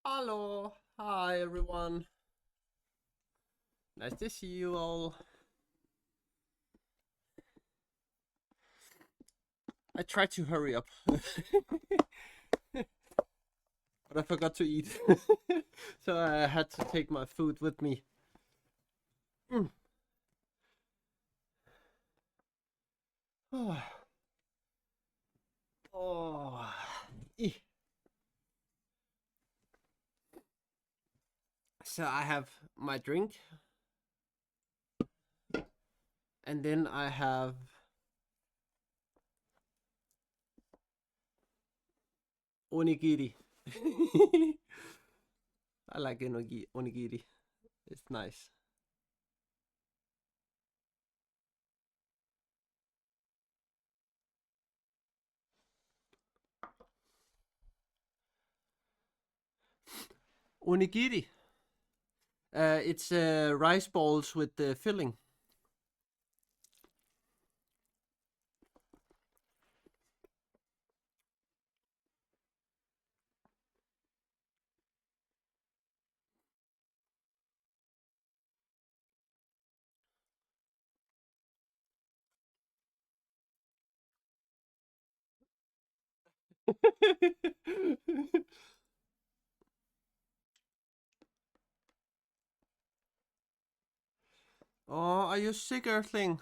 Hello, hi everyone. Nice to see you all. I tried to hurry up, but I forgot to eat, so I had to take my food with me. Mm. Oh, oh. Eh. So I have my drink, and then I have onigiri. I like onigiri. It's nice. Onigiri. It's rice balls with the filling. Oh, are you sick, Earthling?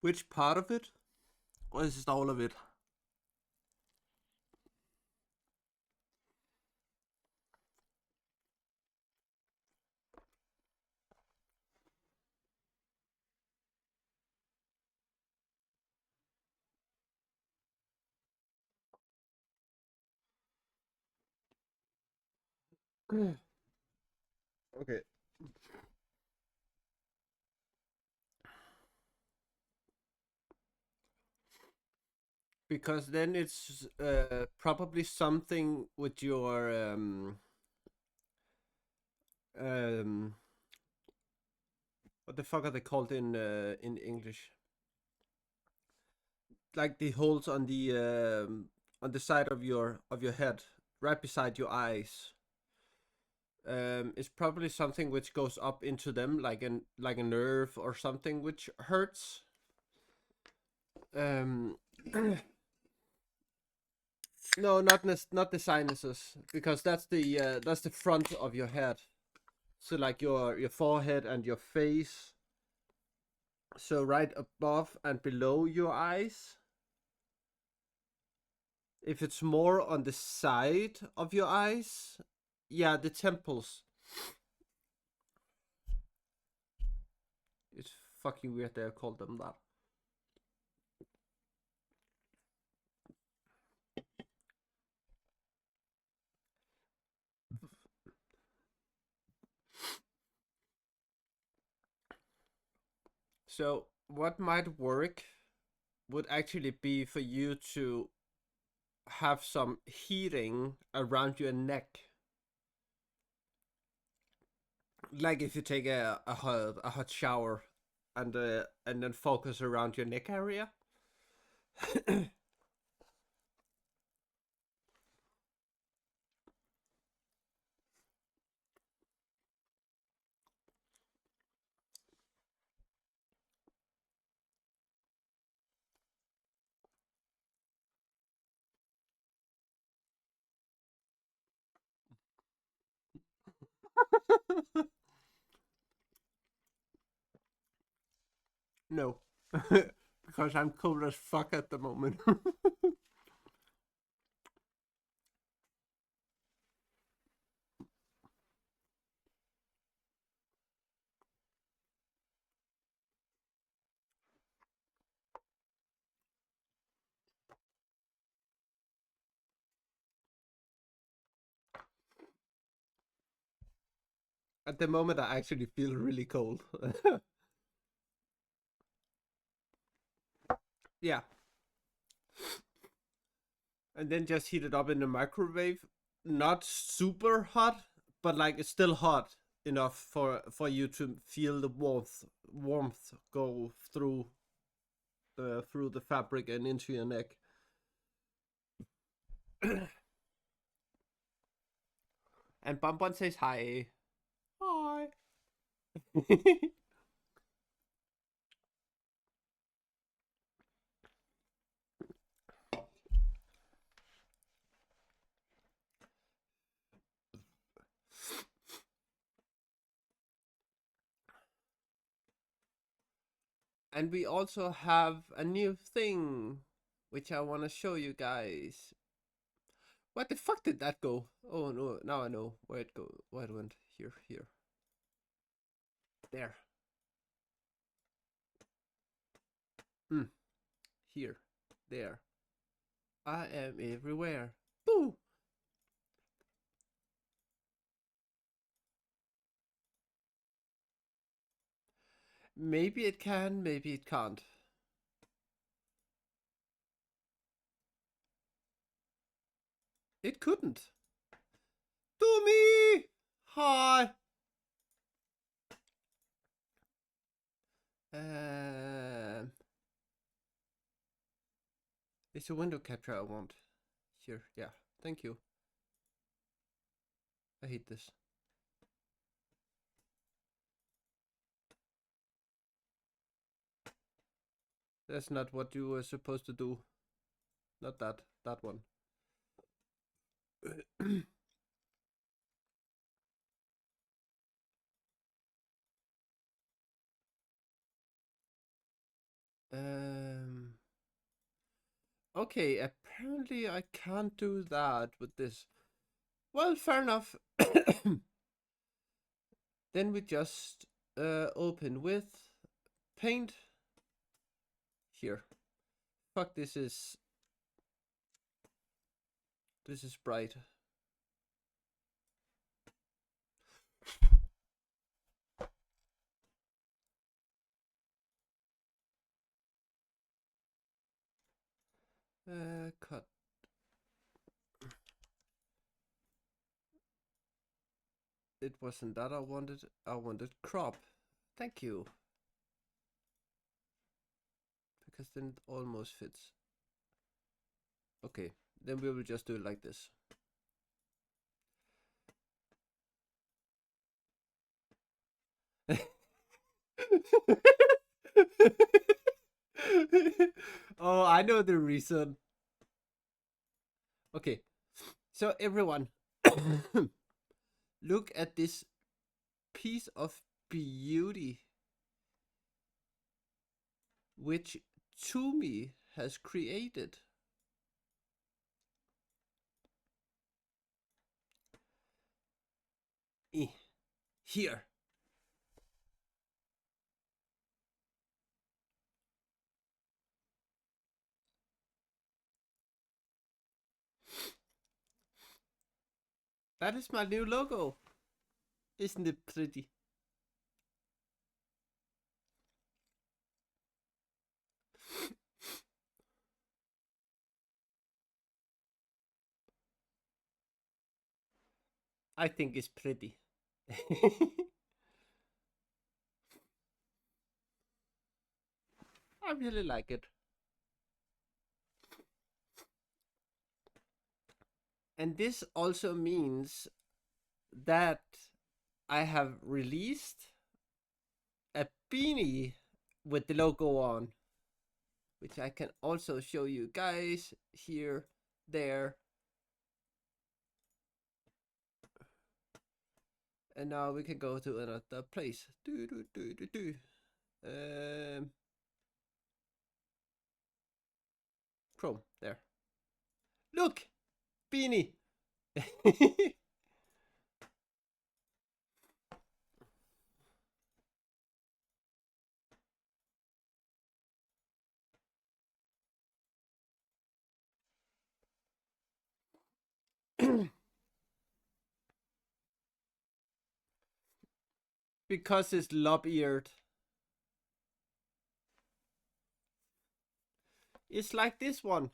Which part of it? Or is it all of it? Okay. Because then it's probably something with your um what the fuck are they called in English? Like the holes on the side of your head, right beside your eyes. It's probably something which goes up into them, like a nerve or something, which hurts. Um, no, not the sinuses, because that's the front of your head. So like your forehead and your face. So right above and below your eyes. If it's more on the side of your eyes, yeah, the temples. It's fucking weird they called them that. So what might work would actually be for you to have some heating around your neck. Like if you take a hot shower and then focus around your neck area. No. Because I'm cold as fuck at the moment. At the moment, I actually feel really cold. Yeah. And then just heat it up in the microwave. Not super hot, but like it's still hot enough for you to feel the warmth go through the fabric and into your neck. And Bonbon says hi. Hi. And we also have a new thing, which I want to show you guys. What the fuck did that go? Oh no, now I know where it go. Where it went. Here. There. Hmm. Here. There. I am everywhere. Boo! Maybe it can, maybe it can't. It couldn't. To me! Hi! Um, it's a window capture I want. Here, yeah. Thank you. I hate this. That's not what you were supposed to do. Not that. That one. um. Okay, apparently I can't do that with this. Well, fair enough. Then we just open with paint. Here. Fuck, this is bright. Cut. It wasn't that I wanted. I wanted crop. Thank you. Because then it almost fits. Okay, then we will just do it like this. Oh, I know the reason. Okay, so everyone, look at this piece of beauty which Tumi has created. Here. That is my new logo. Isn't it pretty? I think it's pretty. I really like it. And this also means that I have released a beanie with the logo on, which I can also show you guys here, there. And now we can go to another place. Chrome, there. Look! Beanie! Because it's lob-eared. It's like this one.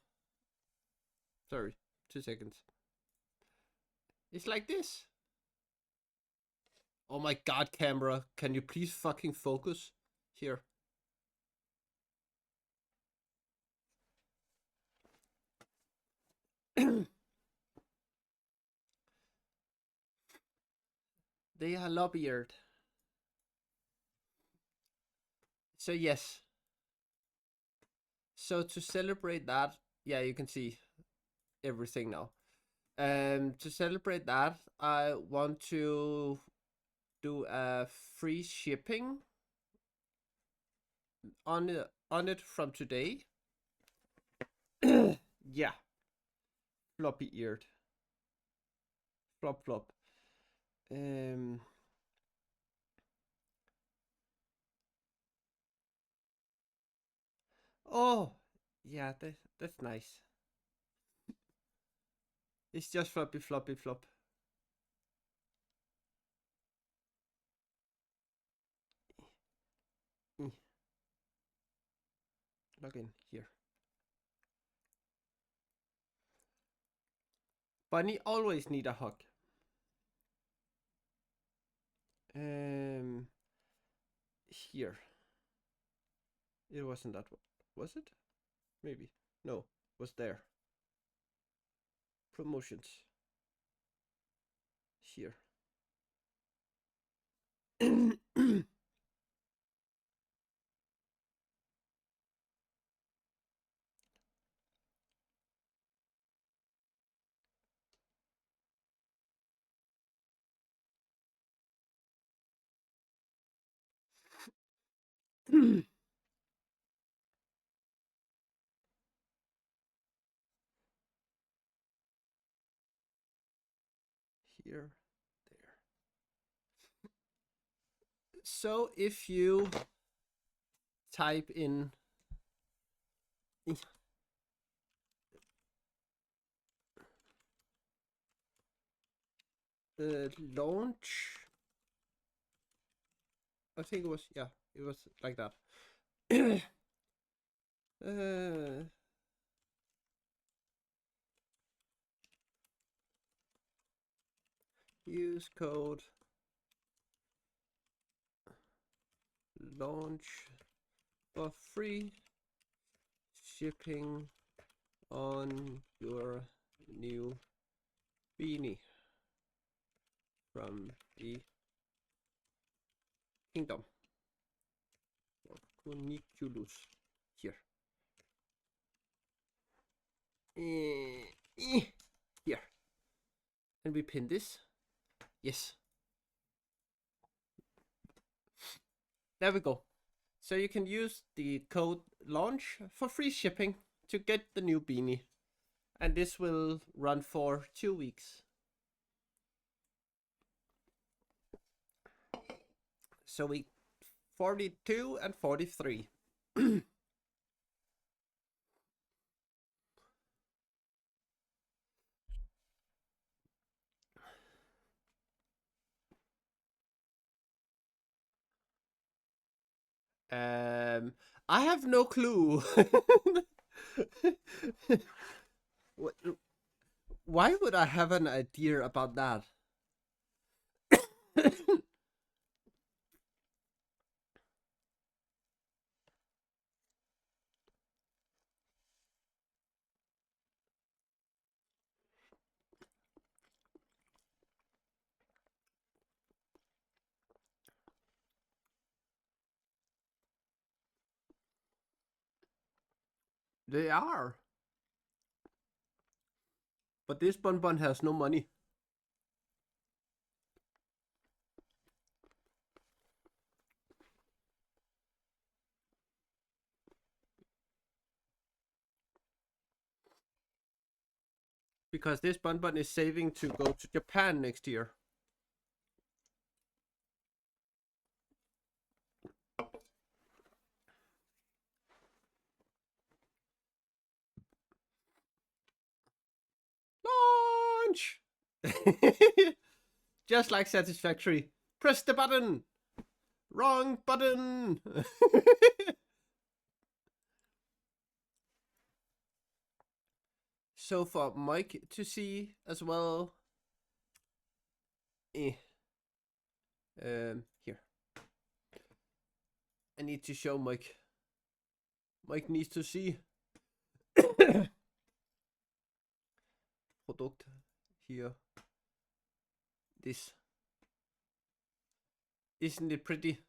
Sorry, 2 seconds. It's like this. Oh my god, camera. Can you please fucking focus? Here. They are lob-eared. So yes. So to celebrate that, yeah, you can see everything now. To celebrate that, I want to do a free shipping on it from today. Yeah, floppy eared, flop. Oh, yeah, that's nice. It's just floppy flop. Log in here. Bunny always need a hug. Here. It wasn't that one. Was it? Maybe. No, was there. Promotions. Here. Here, there. So if you type in launch, I think it was, yeah, it was like that. Use code launch for free shipping on your new beanie from the kingdom of Cuniculus. Here. Here. And we pin this. Yes. There we go. So you can use the code launch for free shipping to get the new beanie. And this will run for 2 weeks. So week 42 and 43. I have no clue. Why would I have an idea about that? They are. But this Bun has no money. Because this Bun is saving to go to Japan next year. Launch! Just like Satisfactory. Press the button! Wrong button! So for Mike to see as well. Here. I need to show Mike. Mike needs to see. Product here. This. Isn't it pretty?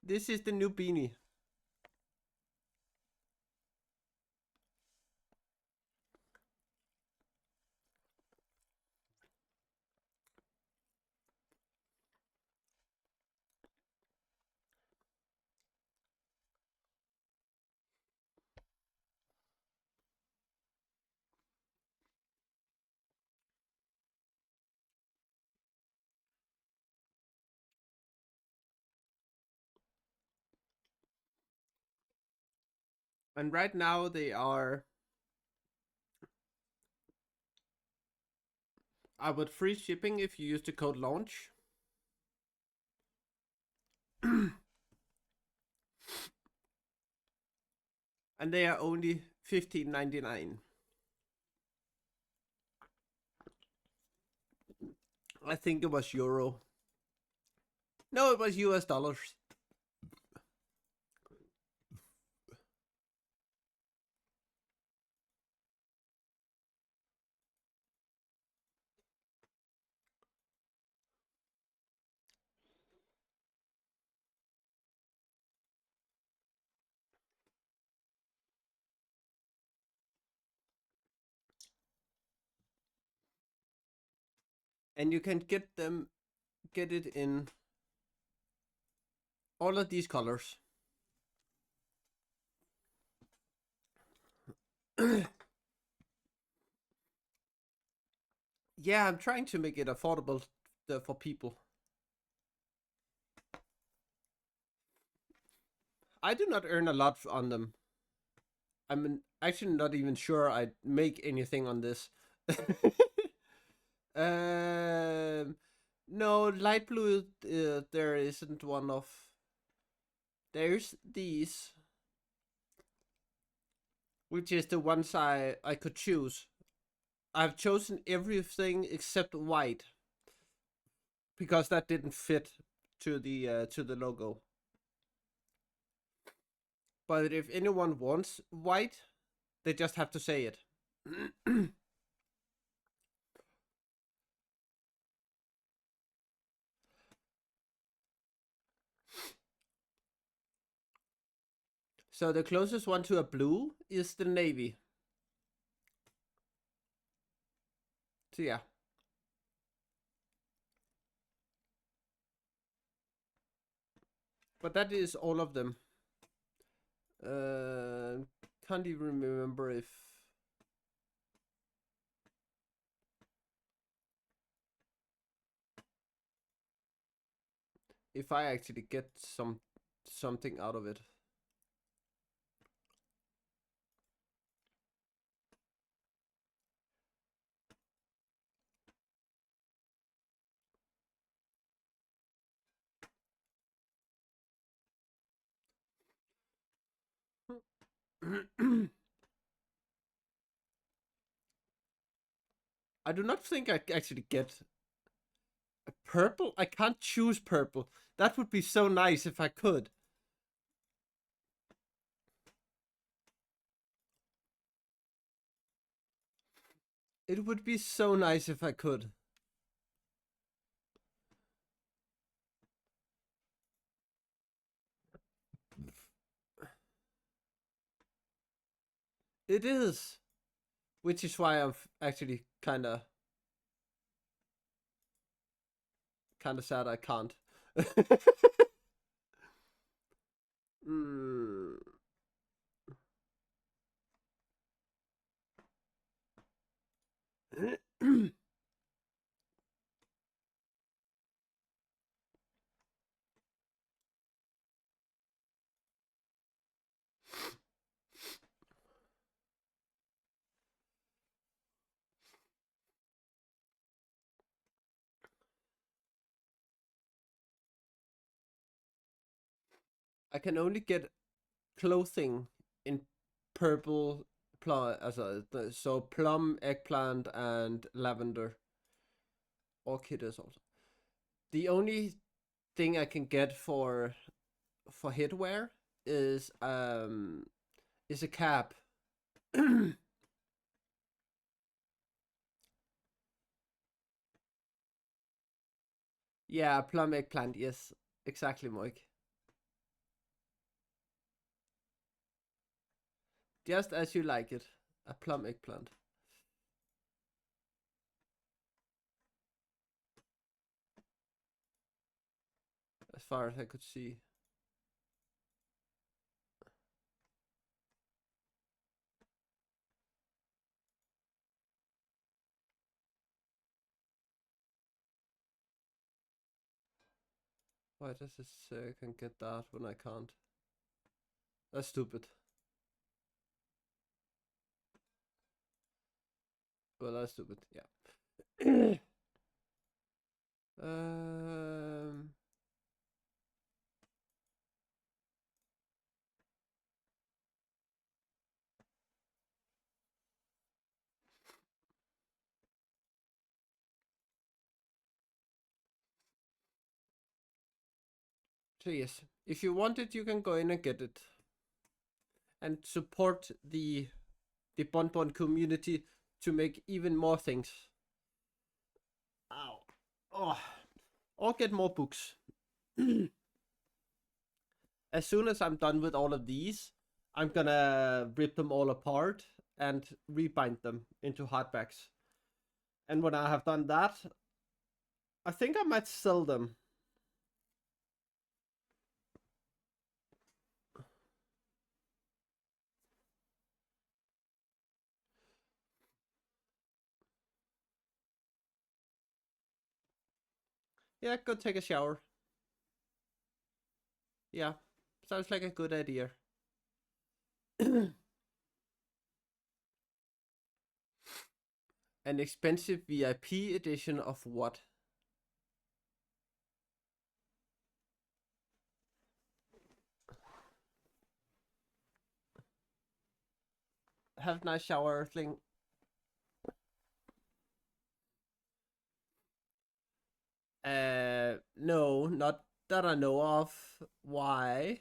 This is the new beanie. And right now they are with free shipping if you use the code launch. And they are only $15.99. I think it was euro. No, it was US dollars. And you can get it in all of these colors. Yeah, I'm trying to make it affordable for people. I do not earn a lot on them. I'm actually not even sure I make anything on this. No, light blue, there isn't one of. There's these, which is the ones I could choose. I've chosen everything except white because that didn't fit to the logo. But if anyone wants white, they just have to say it. So the closest one to a blue is the navy. So yeah. But that is all of them. Can't even remember if I actually get something out of it. I do not think I actually get a purple. I can't choose purple. That would be so nice if I could. It would be so nice if I could. It is. Which is why I'm actually kinda sad I can't. mm. I can only get clothing in purple plum, so plum, eggplant, and lavender. Orchids also. The only thing I can get for headwear is a cap. Yeah, plum eggplant. Yes, exactly, Mike. Just as you like it, a plum eggplant. As far as I could see. Why does it say I can get that when I can't? That's stupid. Well, that's stupid. Yeah. um. So yes, if you want it, you can go in and get it, and support the Bonbon community to make even more things. Ow. Oh. Or get more books. As soon as I'm done with all of these, I'm gonna rip them all apart and rebind them into hardbacks. And when I have done that, I think I might sell them. Yeah, go take a shower. Yeah, sounds like a good idea. An expensive VIP edition of what? Have a nice shower, Earthling. No, not that I know of. Why?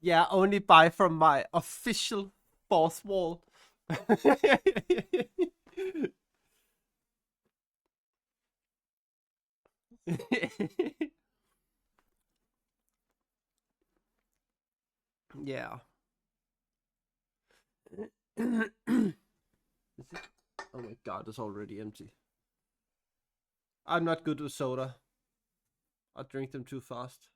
Yeah, only buy from my official fourth wall. Yeah. Is it? Oh my god, it's already empty. I'm not good with soda. I drink them too fast.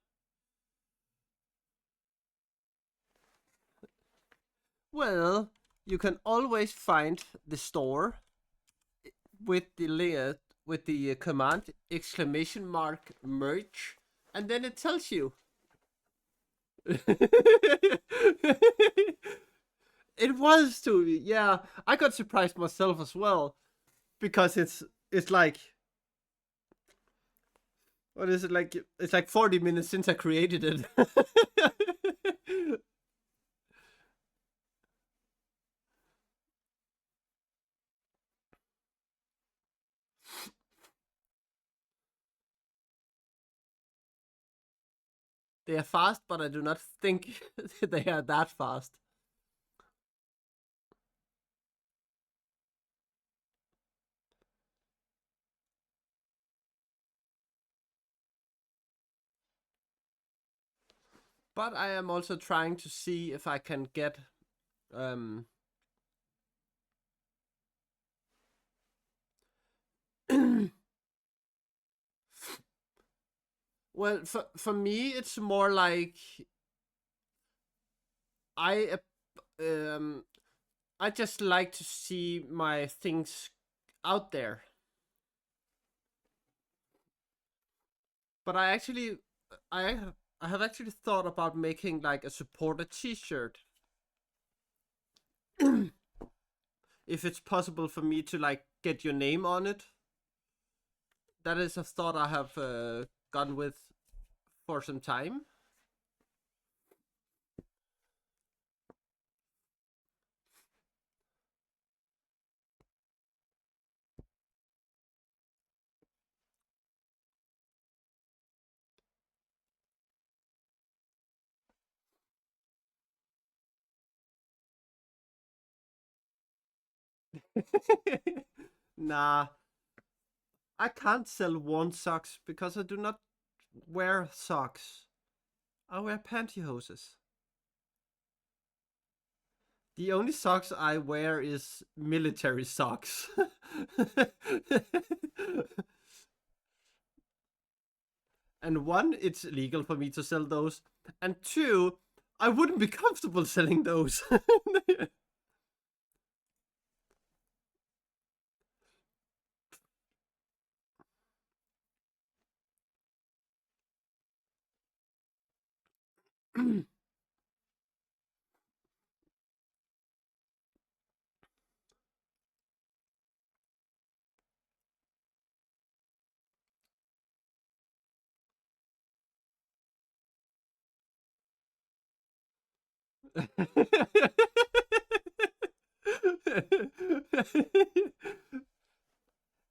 Well, you can always find the store with the layer with the command exclamation mark merch, and then it tells you. It was to me, yeah. I got surprised myself as well because it's like, what is it like? It's like 40 minutes since I created it. They are fast, but I do not think they are that fast. But I am also trying to see if I can get um well, for me it's more like I um I just like to see my things out there. But I I have actually thought about making like a supporter T-shirt, if it's possible for me to like get your name on it. That is a thought I have gone with for some time. Nah, I can't sell worn socks because I do not wear socks. I wear pantyhoses. The only socks I wear is military socks. And one, it's illegal for me to sell those. And two, I wouldn't be comfortable selling those.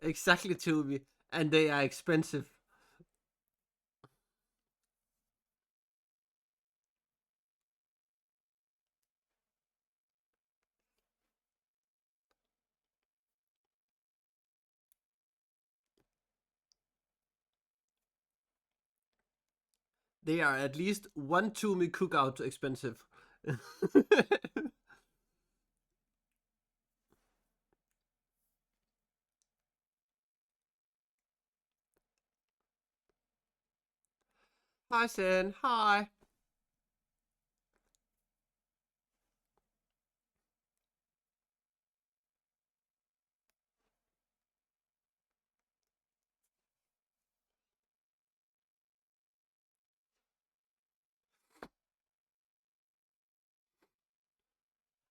Exactly, Toby. And they are expensive. They are at least one Toomey cookout expensive. Hi, Sin. Hi.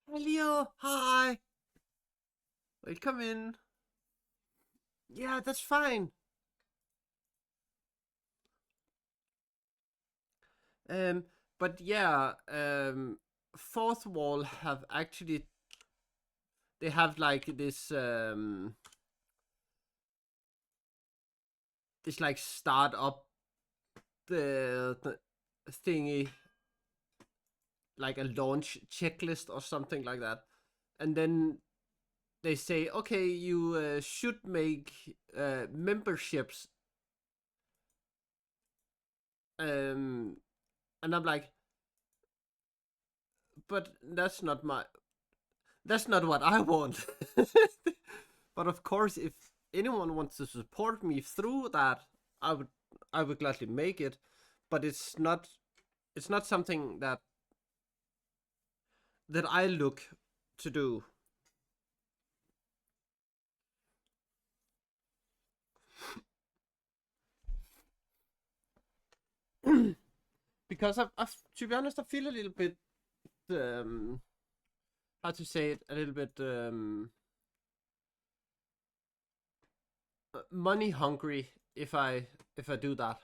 Hi, Leo. Hi. Welcome in. Yeah, that's fine. Um, but yeah, Fourth Wall have actually they have like this like startup the thingy, like a launch checklist or something like that, and then they say, okay, you should make memberships, and I'm like, but that's not what I want. But of course, if anyone wants to support me through that, I would I would gladly make it. But it's not something that I look to do. Because to be honest, I feel a little bit how to say it, a little bit money hungry if I do that.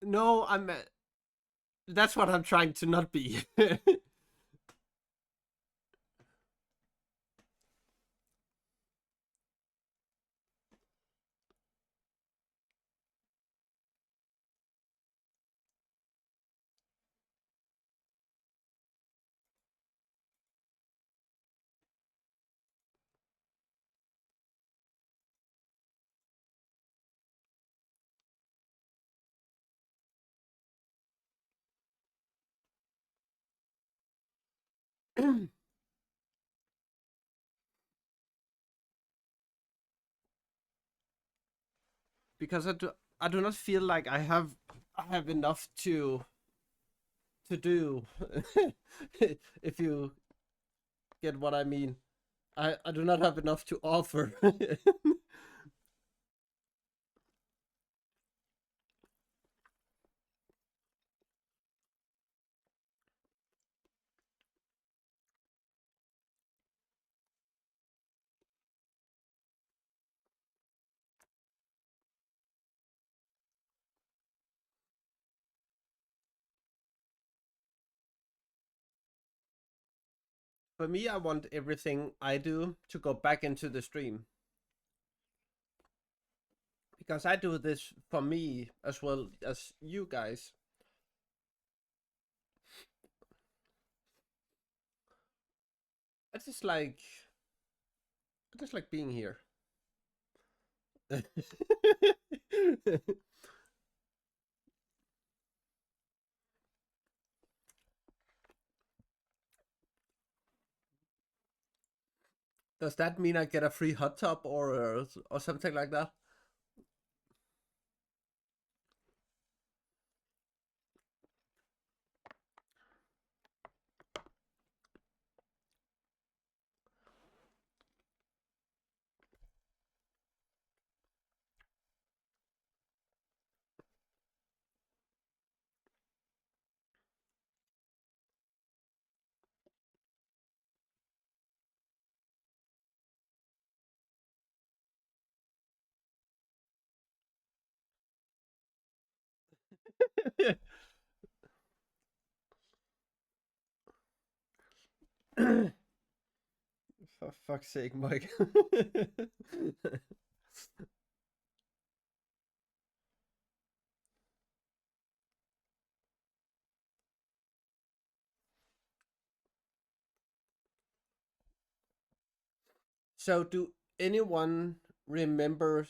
No, I'm that's what I'm trying to not be. Because I do not feel like I have enough to do. If you get what I mean. I do not have enough to offer. For me, I want everything I do to go back into the stream. Because I do this for me as well as you guys. I just like I just like being here. Does that mean I get a free hot tub or something like that? For fuck's sake, Mike. So, do anyone remember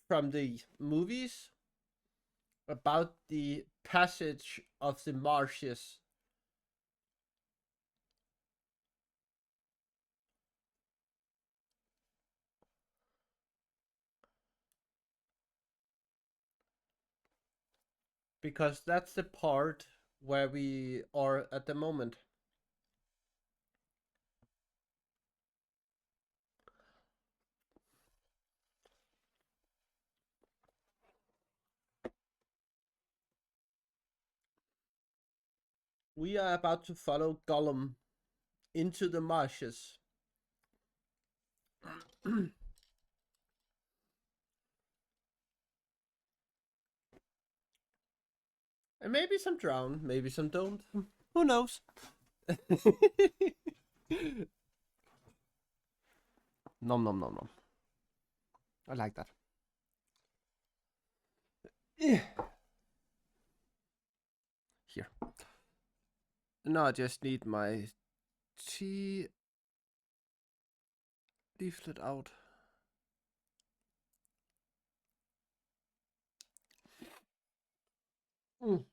from the movies about the passage of the marshes? Because that's the part where we are at the moment. We are about to follow Gollum into the marshes. And maybe some drown, maybe some don't. Who knows? Nom nom nom nom. I like that. Here. Now I just need my tea leaflet out. Mm.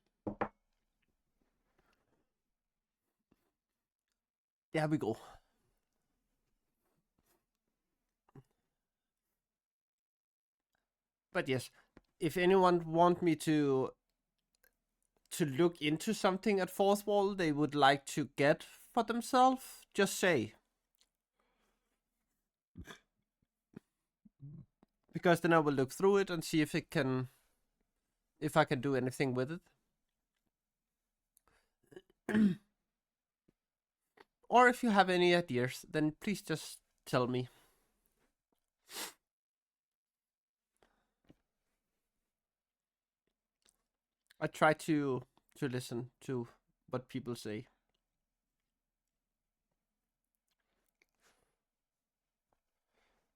There we go. But yes, if anyone want me to look into something at Fourth Wall they would like to get for themselves, just say. Because then I will look through it and see if I can do anything with it. Or if you have any ideas, then please just tell me. I try to listen to what people say.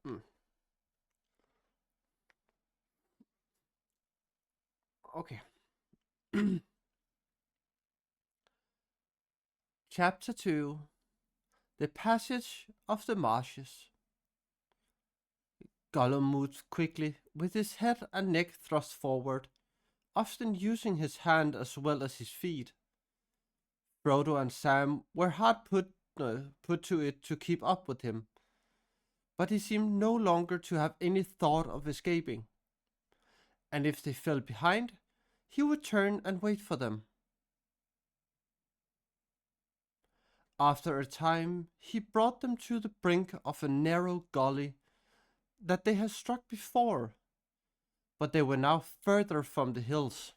Hmm. Okay. Chapter 2: The Passage of the Marshes. Gollum moved quickly, with his head and neck thrust forward, often using his hand as well as his feet. Frodo and Sam were hard put put to it to keep up with him, but he seemed no longer to have any thought of escaping, and if they fell behind, he would turn and wait for them. After a time, he brought them to the brink of a narrow gully that they had struck before, but they were now further from the hills.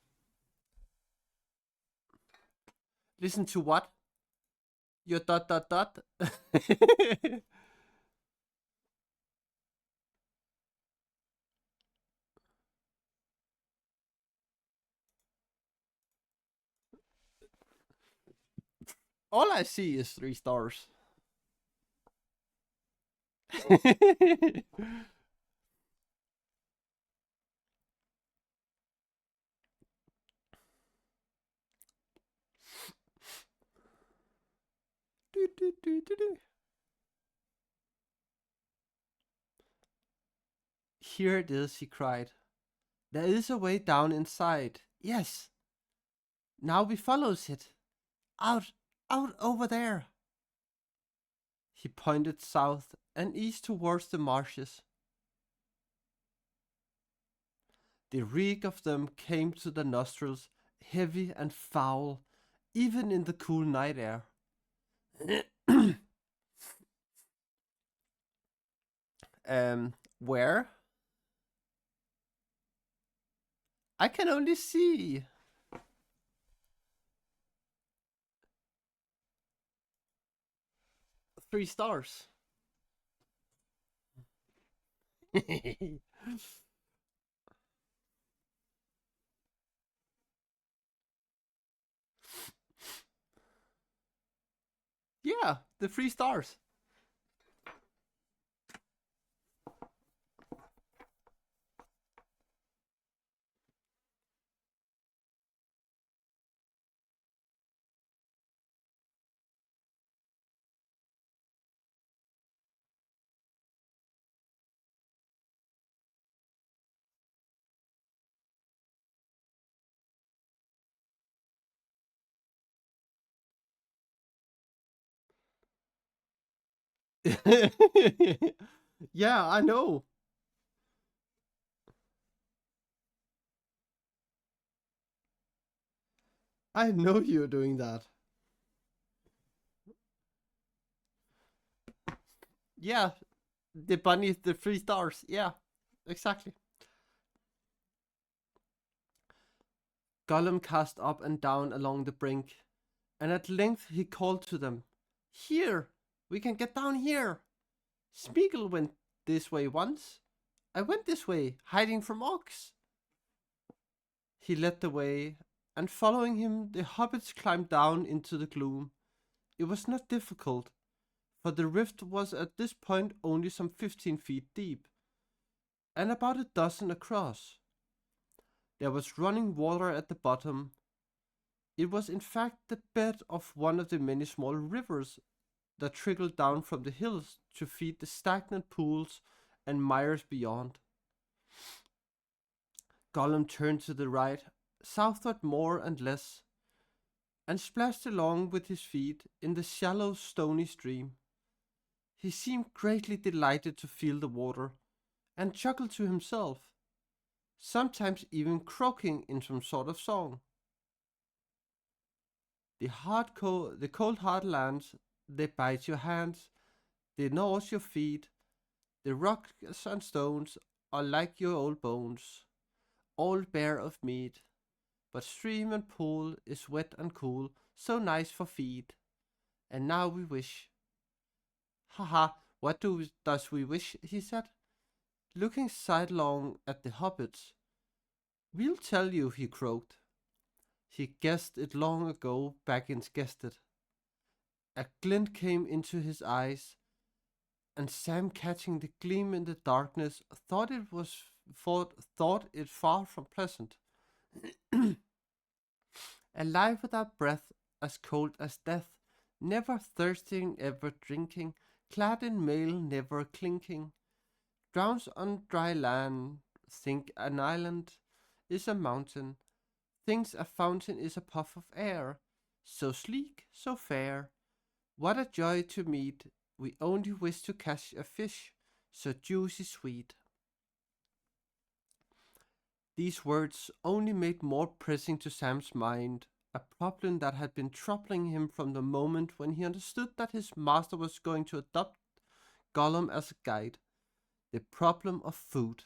Listen to what? Your dot dot dot. All I see is 3 stars. Here it is, he cried. There is a way down inside. Yes. Now we follows it. Out, out over there. He pointed south and east towards the marshes. The reek of them came to the nostrils, heavy and foul, even in the cool night air. Where? I can only see. Three stars. Yeah, the 3 stars. Yeah, I know. I know you're doing that. Yeah, the bunny, the 3 stars. Yeah, exactly. Gollum cast up and down along the brink, and at length he called to them, Here! We can get down here! Smeagol went this way once. I went this way, hiding from Ox. He led the way, and following him, the hobbits climbed down into the gloom. It was not difficult, for the rift was at this point only some 15 feet deep, and about a dozen across. There was running water at the bottom. It was in fact the bed of one of the many small rivers that trickled down from the hills to feed the stagnant pools and mires beyond. Gollum turned to the right, southward more and less, and splashed along with his feet in the shallow stony stream. He seemed greatly delighted to feel the water, and chuckled to himself, sometimes even croaking in some sort of song. The cold hard lands, they bite your hands, they gnaw your feet, the rocks and stones are like your old bones, all bare of meat, but stream and pool is wet and cool, so nice for feet. And now we wish. Haha, what does we wish, he said, looking sidelong at the hobbits. We'll tell you, he croaked. He guessed it long ago, Baggins guessed it. A glint came into his eyes, and Sam, catching the gleam in the darkness, thought it far from pleasant. Alive without breath, as cold as death, never thirsting, ever drinking, clad in mail, never clinking, drowns on dry land, think an island is a mountain, thinks a fountain is a puff of air, so sleek, so fair, What a joy to meet! We only wish to catch a fish, so juicy sweet. These words only made more pressing to Sam's mind a problem that had been troubling him from the moment when he understood that his master was going to adopt Gollum as a guide, the problem of food.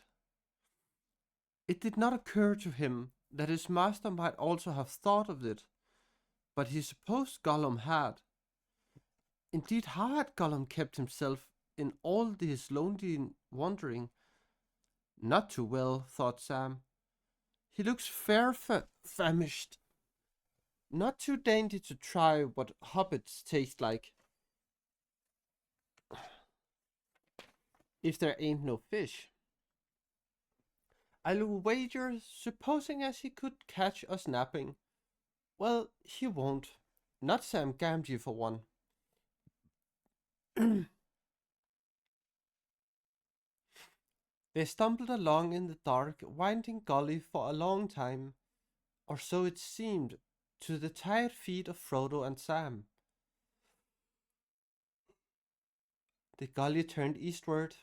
It did not occur to him that his master might also have thought of it, but he supposed Gollum had. Indeed, how had Gollum kept himself in all this lonely wandering? Not too well, thought Sam. He looks fair famished. Not too dainty to try what hobbits taste like, if there ain't no fish. I'll wager, supposing as he could catch us napping. Well, he won't. Not Sam Gamgee for one. They stumbled along in the dark, winding gully for a long time, or so it seemed to the tired feet of Frodo and Sam. The gully turned eastward,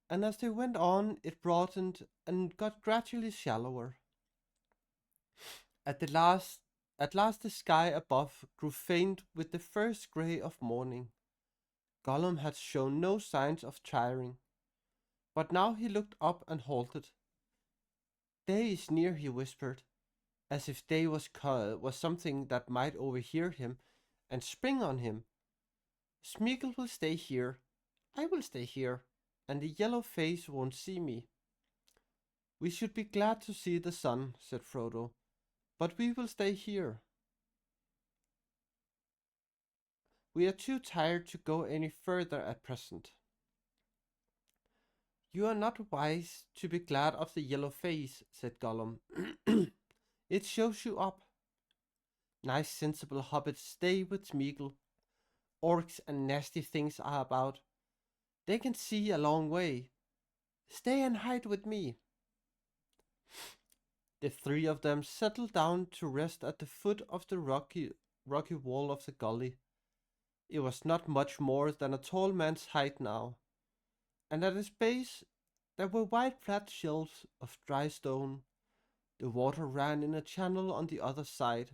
and as they went on, it broadened and got gradually shallower. At the last, at last, the sky above grew faint with the first grey of morning. Gollum had shown no signs of tiring, but now he looked up and halted. Day is near, he whispered, as if day was something that might overhear him and spring on him. Smeagol will stay here, I will stay here, and the yellow face won't see me. We should be glad to see the sun, said Frodo, but we will stay here. We are too tired to go any further at present. You are not wise to be glad of the yellow face, said Gollum. It shows you up. Nice sensible hobbits stay with Smeagol. Orcs and nasty things are about. They can see a long way. Stay and hide with me. The three of them settled down to rest at the foot of the rocky wall of the gully. It was not much more than a tall man's height now, and at its base there were wide flat shelves of dry stone. The water ran in a channel on the other side.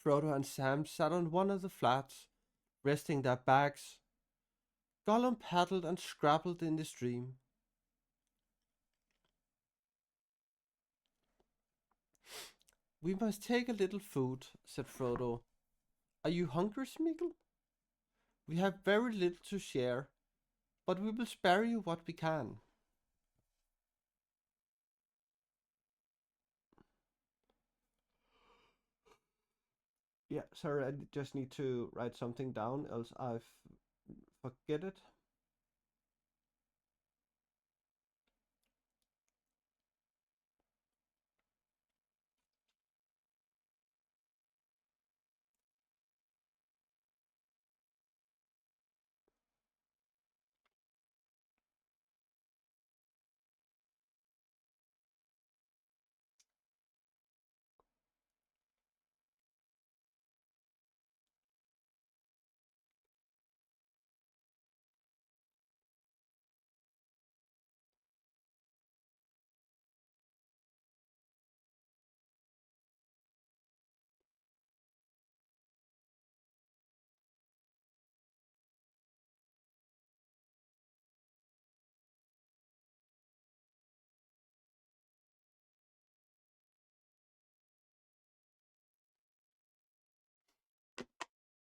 Frodo and Sam sat on one of the flats, resting their backs. Gollum paddled and scrabbled in the stream. We must take a little food, said Frodo. Are you hungry, Smeagol? We have very little to share, but we will spare you what we can. Yeah, sorry, I just need to write something down, else I forget it.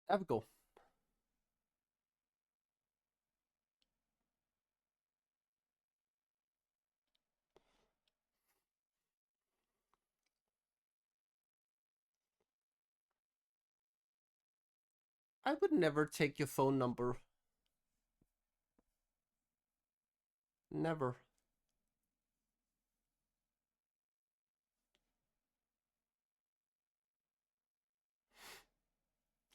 There we go. I would never take your phone number. Never.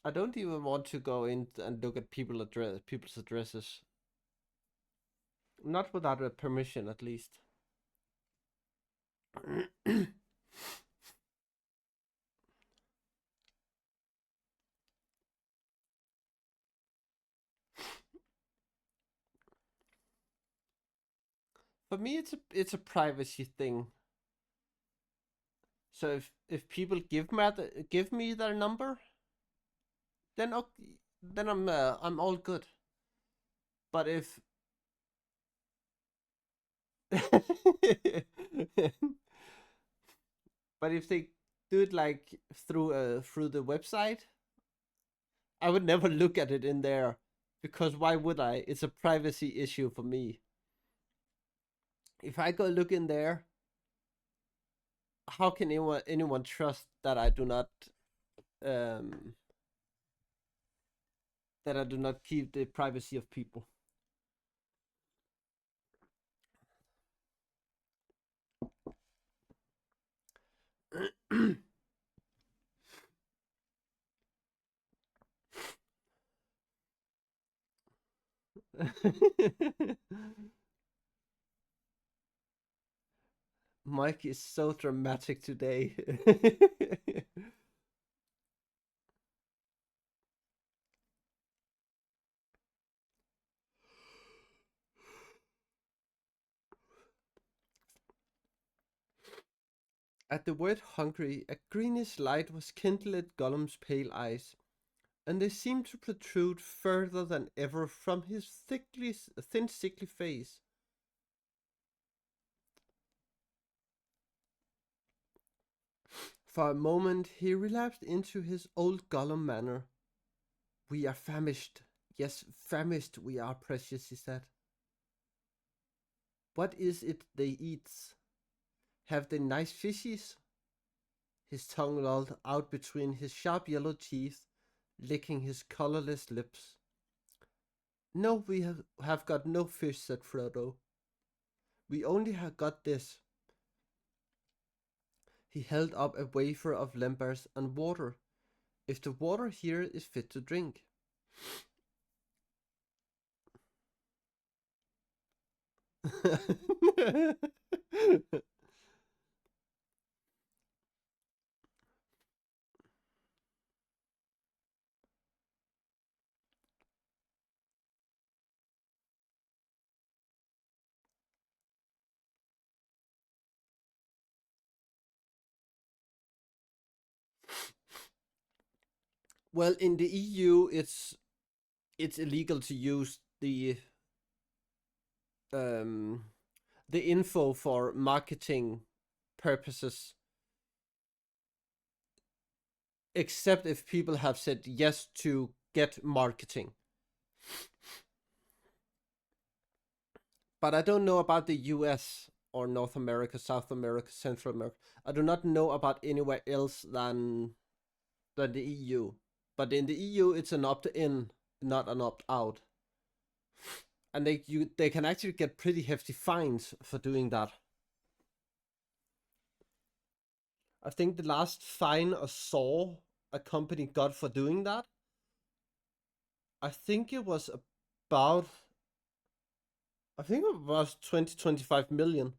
I don't even want to go in and look at people's addresses. Not without a permission, at least. For me, it's a privacy thing. So if people give me their number, then then I'm all good. But if but if they do it like through the website, I would never look at it in there because why would I? It's a privacy issue for me. If I go look in there, how can anyone trust um that I do not keep the privacy of people? Mike is so dramatic today. At the word hungry, a greenish light was kindled at Gollum's pale eyes, and they seemed to protrude further than ever from his thin, sickly face. For a moment he relapsed into his old Gollum manner. We are famished. Yes, famished we are, precious, he said. What is it they eats? Have they nice fishes? His tongue lolled out between his sharp yellow teeth, licking his colorless lips. No, we have got no fish, said Frodo. We only have got this. He held up a wafer of lembas and water, if the water here is fit to drink. Well, in the EU, it's illegal to use um, the info for marketing purposes, except if people have said yes to get marketing. But I don't know about the US or North America, South America, Central America. I do not know about anywhere else than the EU. But in the EU, it's an opt-in, not an opt-out, and they can actually get pretty hefty fines for doing that. I think the last fine I saw a company got for doing that, I think it was about, I think it was 20-25 million.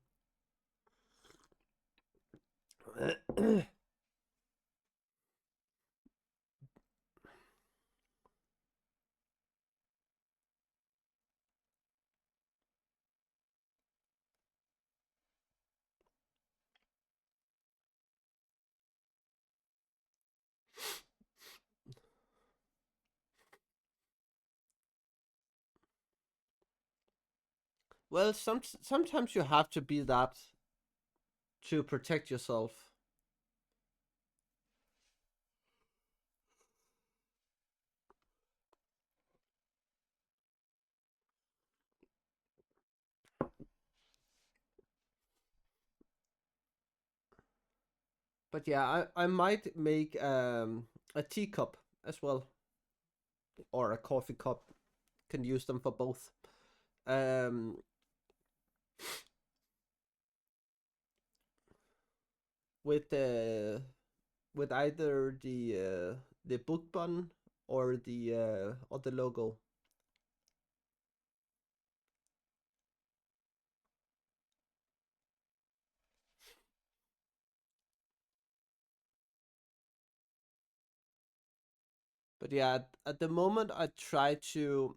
Well, sometimes you have to be that to protect yourself. But yeah, I might make a teacup as well, or a coffee cup. Can use them for both. Um, with with either the book button or the logo. But yeah, at the moment I try to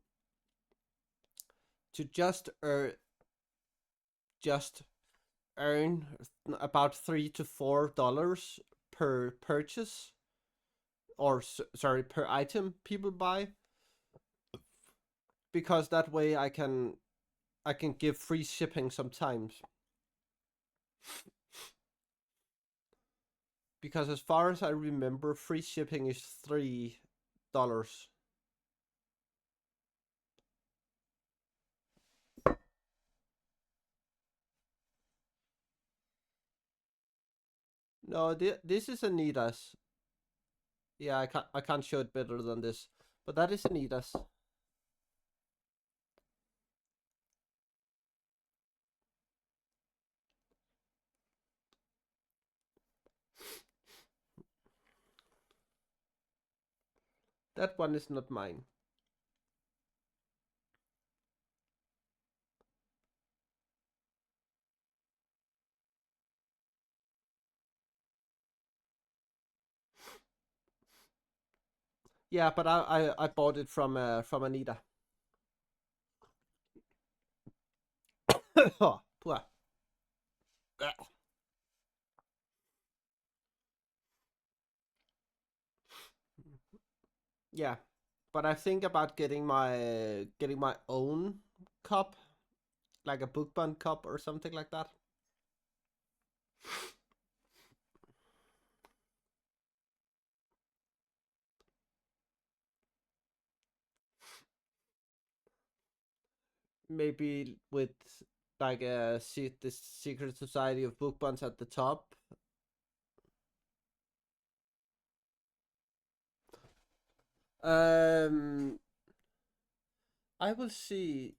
just just earn about $3 to $4 per purchase, or sorry, per item people buy, because that way I can give free shipping sometimes. Because as far as I remember, free shipping is $3. No, this is Anita's. Yeah, I can't show it better than this, but that is Anita's. That one is not mine. Yeah, but I bought it from Anita. Puh. Yeah, but I think about getting my own cup, like a book bund cup or something like that. Maybe with like the secret society of book bunds at the top. Um, I will see.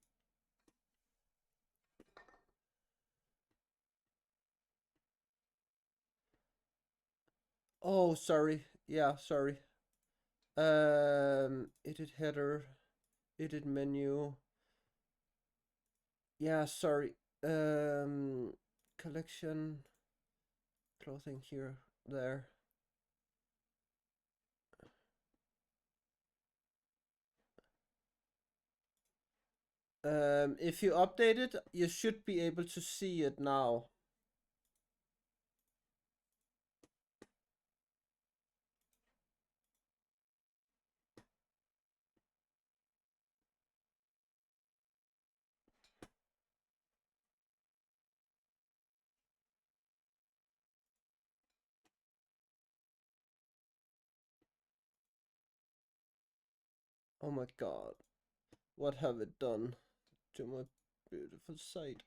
Oh, sorry. Yeah, sorry. Edit header, edit menu. Yeah, sorry. Collection, clothing here, there. If you update it, you should be able to see it now. Oh my god, what have it done to my beautiful site?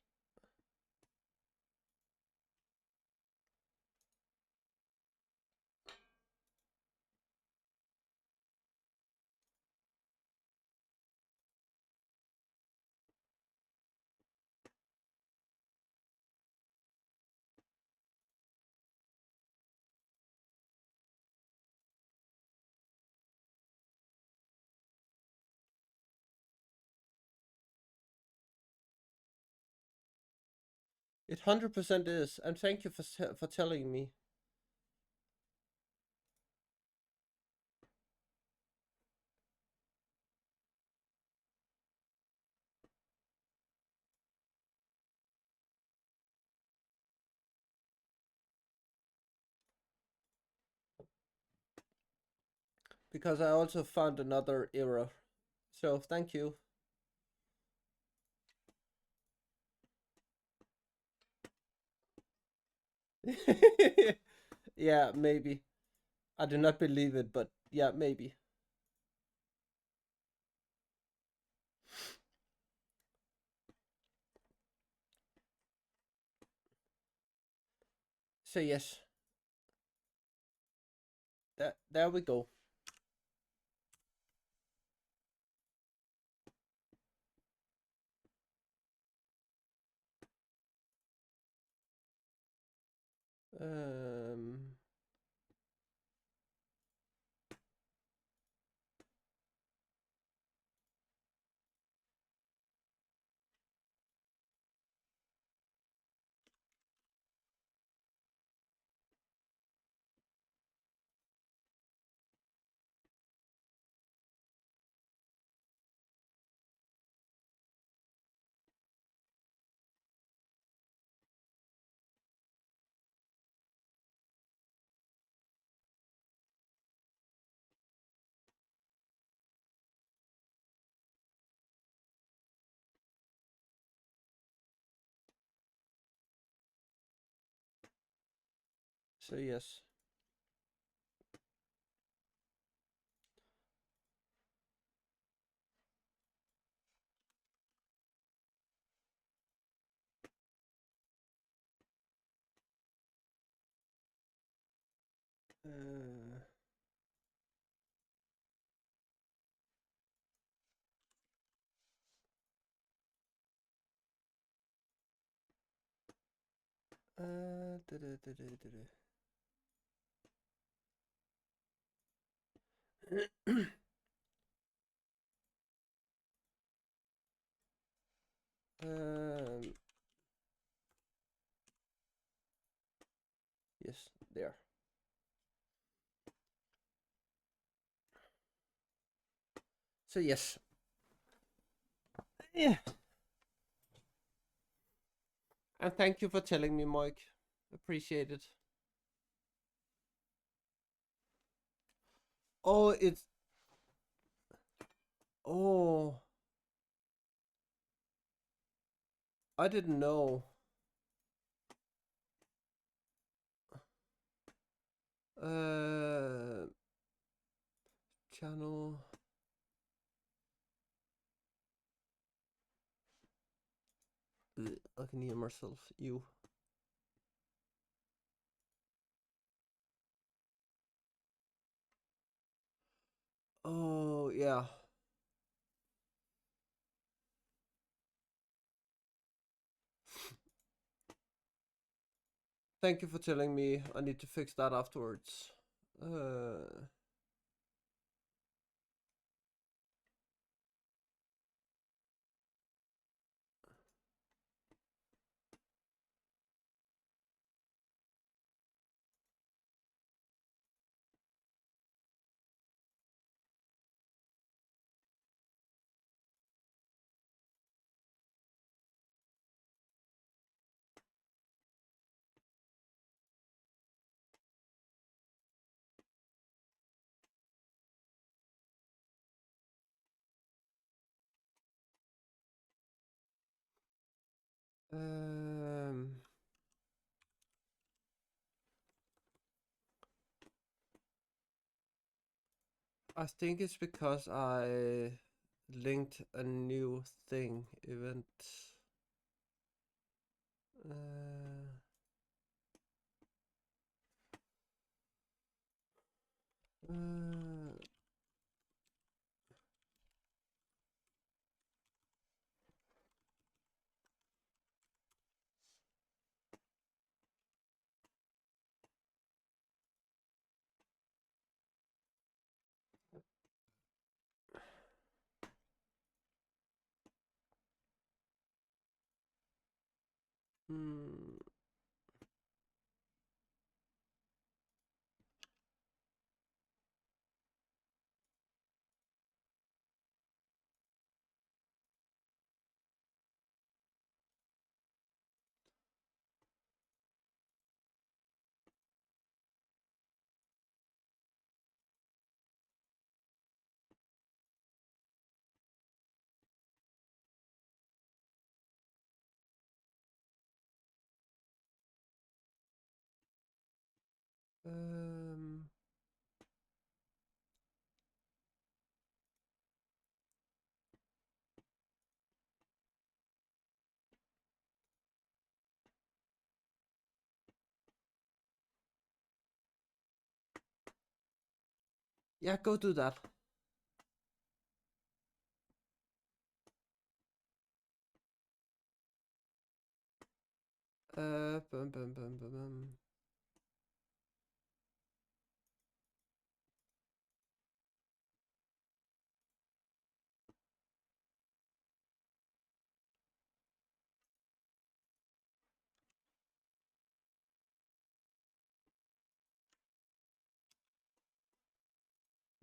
It 100% is, and thank you for telling me. Because I also found another error. So thank you. Yeah, maybe. I do not believe it, but yeah, maybe. So yes, there we go. Um, So yes. Uh, um, yes, there. So yes. Yeah. And thank you for telling me, Mike. Appreciate it. Oh, it's oh, I didn't know. Uh, channel. I can hear myself. You. Oh yeah. Thank you for telling me. I need to fix that afterwards. Uh. Um. I think it's because I linked a new thing event. Uh, uh, hmm. Um. Yeah, go do that. Bum, bum, bum, bum, bum.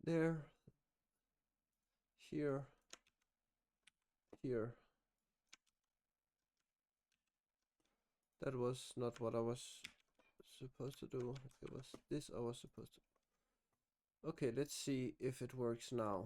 There. Here. Here. That was not what I was supposed to do. It was this I was supposed to. Okay, let's see if it works now.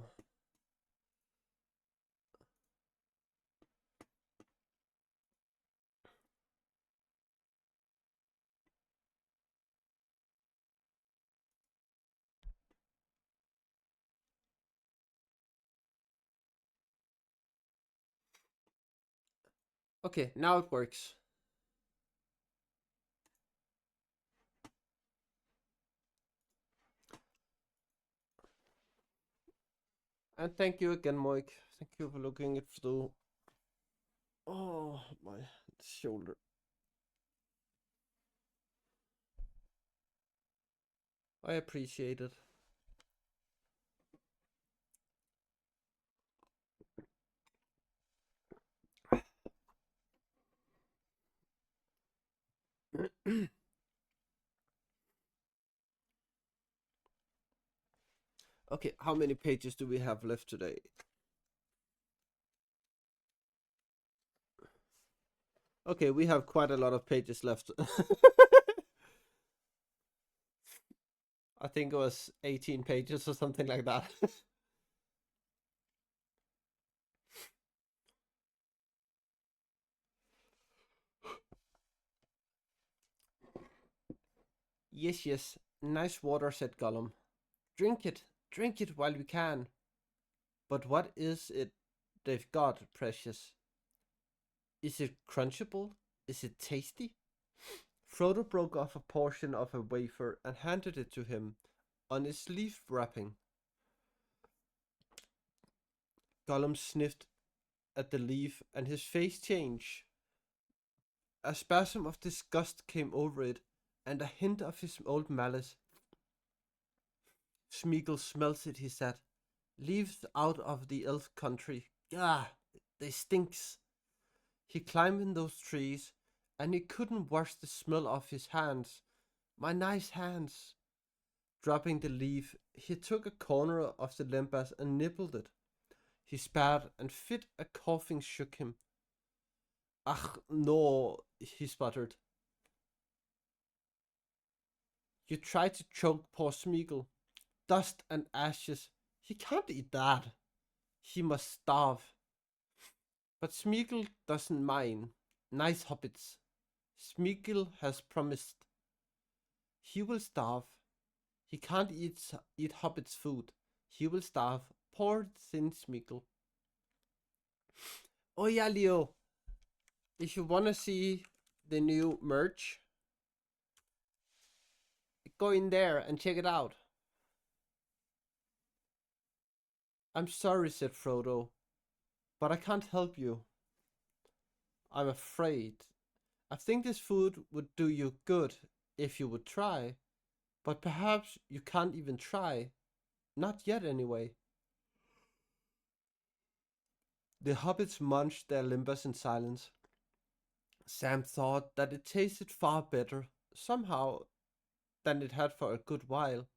Okay, now it works. And thank you again, Moik. Thank you for looking it through. Oh, my shoulder. I appreciate it. Okay, how many pages do we have left today? Okay, we have quite a lot of pages left. I think it was 18 pages or something like that. Yes, yes, nice water, said Gollum. Drink it while we can. But what is it they've got, precious? Is it crunchable? Is it tasty? Frodo broke off a portion of a wafer and handed it to him on its leaf wrapping. Gollum sniffed at the leaf and his face changed. A spasm of disgust came over it, and a hint of his old malice. Smeagol smells it, he said. Leaves out of the elf country. Ah, they stinks. He climbed in those trees, and he couldn't wash the smell off his hands. My nice hands. Dropping the leaf, he took a corner of the lembas and nibbled it. He spat, and fit a coughing shook him. Ach, no, he sputtered. You tried to choke poor Smeagol. Dust and ashes. He can't eat that. He must starve. But Smeagol doesn't mind. Nice hobbits. Smeagol has promised. He will starve. He can't eat hobbits' food. He will starve. Poor thin Smeagol. Oh yeah, Leo. If you wanna see the new merch, go in there and check it out. I'm sorry, said Frodo, but I can't help you. I'm afraid. I think this food would do you good if you would try, but perhaps you can't even try. Not yet, anyway. The hobbits munched their limbers in silence. Sam thought that it tasted far better, somehow, than it had for a good while.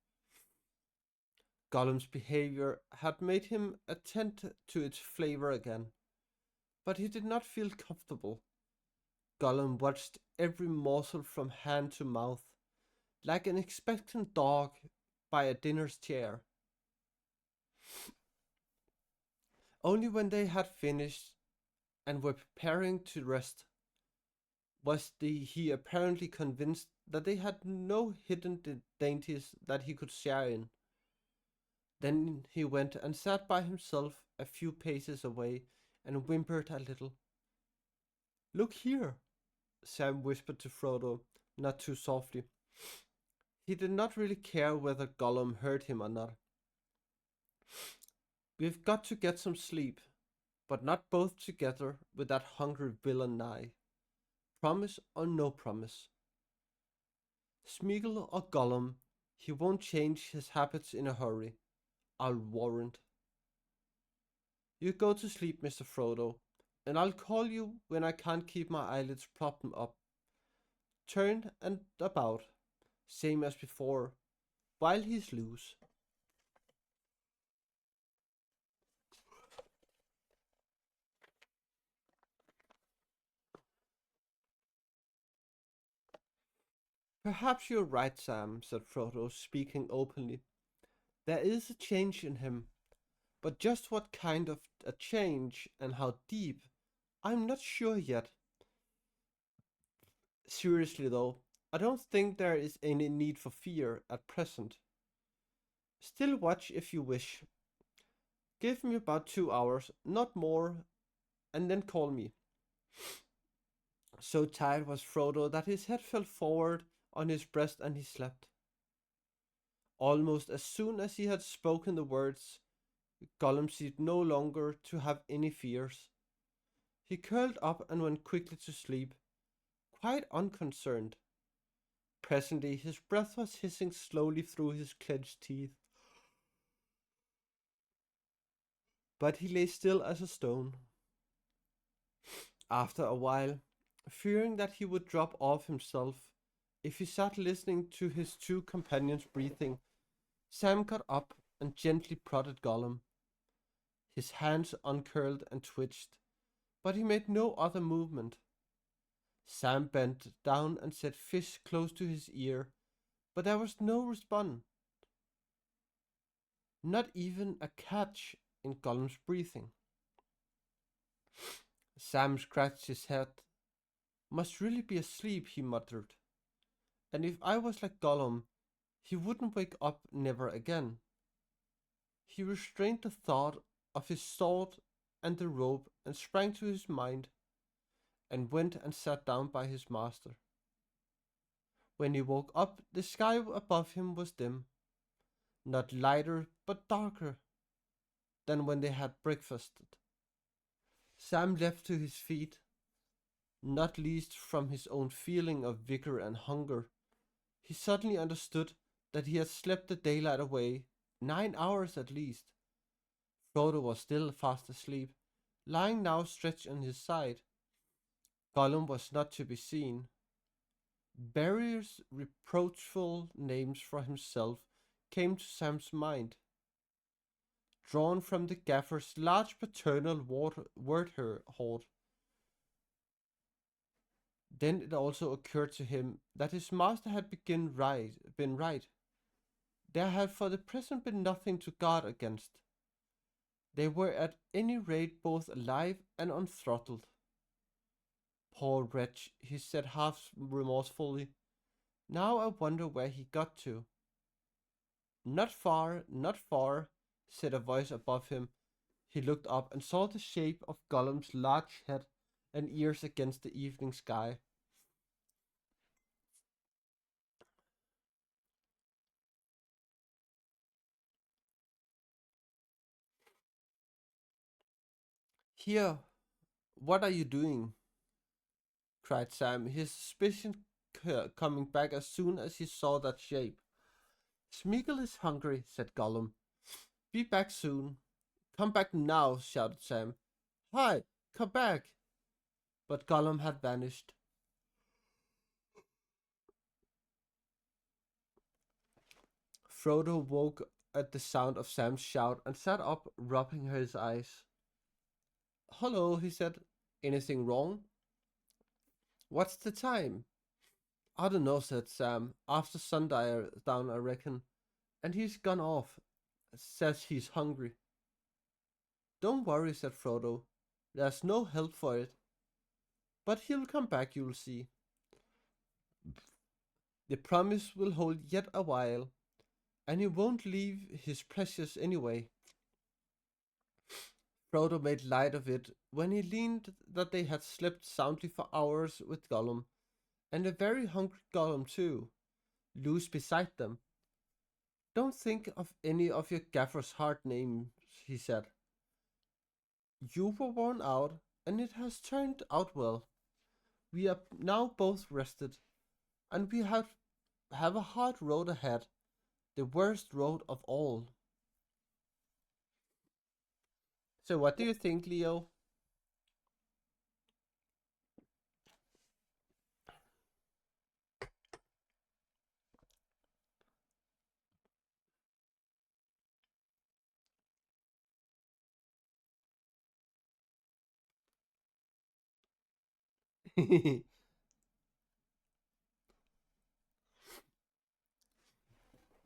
Gollum's behavior had made him attend to its flavor again, but he did not feel comfortable. Gollum watched every morsel from hand to mouth, like an expectant dog by a dinner's chair. Only when they had finished and were preparing to rest was he apparently convinced that they had no hidden dainties that he could share in. Then he went and sat by himself a few paces away and whimpered a little. Look here, Sam whispered to Frodo, not too softly. He did not really care whether Gollum heard him or not. We've got to get some sleep, but not both together with that hungry villain nigh. Promise or no promise. Smeagol or Gollum, he won't change his habits in a hurry, I'll warrant. You go to sleep, Mr. Frodo, and I'll call you when I can't keep my eyelids propped up. Turn and about, same as before, while he's loose. Perhaps you're right, Sam, said Frodo, speaking openly. There is a change in him, but just what kind of a change and how deep, I'm not sure yet. Seriously, though, I don't think there is any need for fear at present. Still watch if you wish. Give me about 2 hours, not more, and then call me. So tired was Frodo that his head fell forward on his breast and he slept. Almost as soon as he had spoken the words, Gollum seemed no longer to have any fears. He curled up and went quickly to sleep, quite unconcerned. Presently his breath was hissing slowly through his clenched teeth, but he lay still as a stone. After a while, fearing that he would drop off himself if he sat listening to his two companions' breathing, Sam got up and gently prodded Gollum. His hands uncurled and twitched, but he made no other movement. Sam bent down and set fish close to his ear, but there was no response, not even a catch in Gollum's breathing. Sam scratched his head. Must really be asleep, he muttered. And if I was like Gollum, he wouldn't wake up never again. He restrained the thought of his sword and the rope and sprang to his mind and went and sat down by his master. When he woke up, the sky above him was dim, not lighter but darker than when they had breakfasted. Sam leapt to his feet, not least from his own feeling of vigor and hunger. He suddenly understood that he had slept the daylight away, 9 hours at least. Frodo was still fast asleep, lying now stretched on his side. Gollum was not to be seen. Various reproachful names for himself came to Sam's mind, drawn from the gaffer's large paternal word hoard. Then it also occurred to him that his master had been right. There had for the present been nothing to guard against. They were at any rate both alive and unthrottled. Poor wretch, he said half remorsefully. Now I wonder where he got to. Not far, not far, said a voice above him. He looked up and saw the shape of Gollum's large head and ears against the evening sky. Here, what are you doing? Cried Sam, his suspicion coming back as soon as he saw that shape. Smeagol is hungry, said Gollum. Be back soon. Come back now, shouted Sam. Hi, come back! But Gollum had vanished. Frodo woke at the sound of Sam's shout and sat up, rubbing his eyes. Hello, he said. Anything wrong? What's the time? I don't know, said Sam. After sundown, I reckon. And he's gone off. Says he's hungry. Don't worry, said Frodo. There's no help for it. But he'll come back, you'll see. The promise will hold yet a while, and he won't leave his precious anyway. Frodo made light of it when he learned that they had slept soundly for hours with Gollum, and a very hungry Gollum too, loose beside them. Don't think of any of your gaffer's hard names, he said. You were worn out, and it has turned out well. We are now both rested, and we have a hard road ahead, the worst road of all. So what do you think, Leo?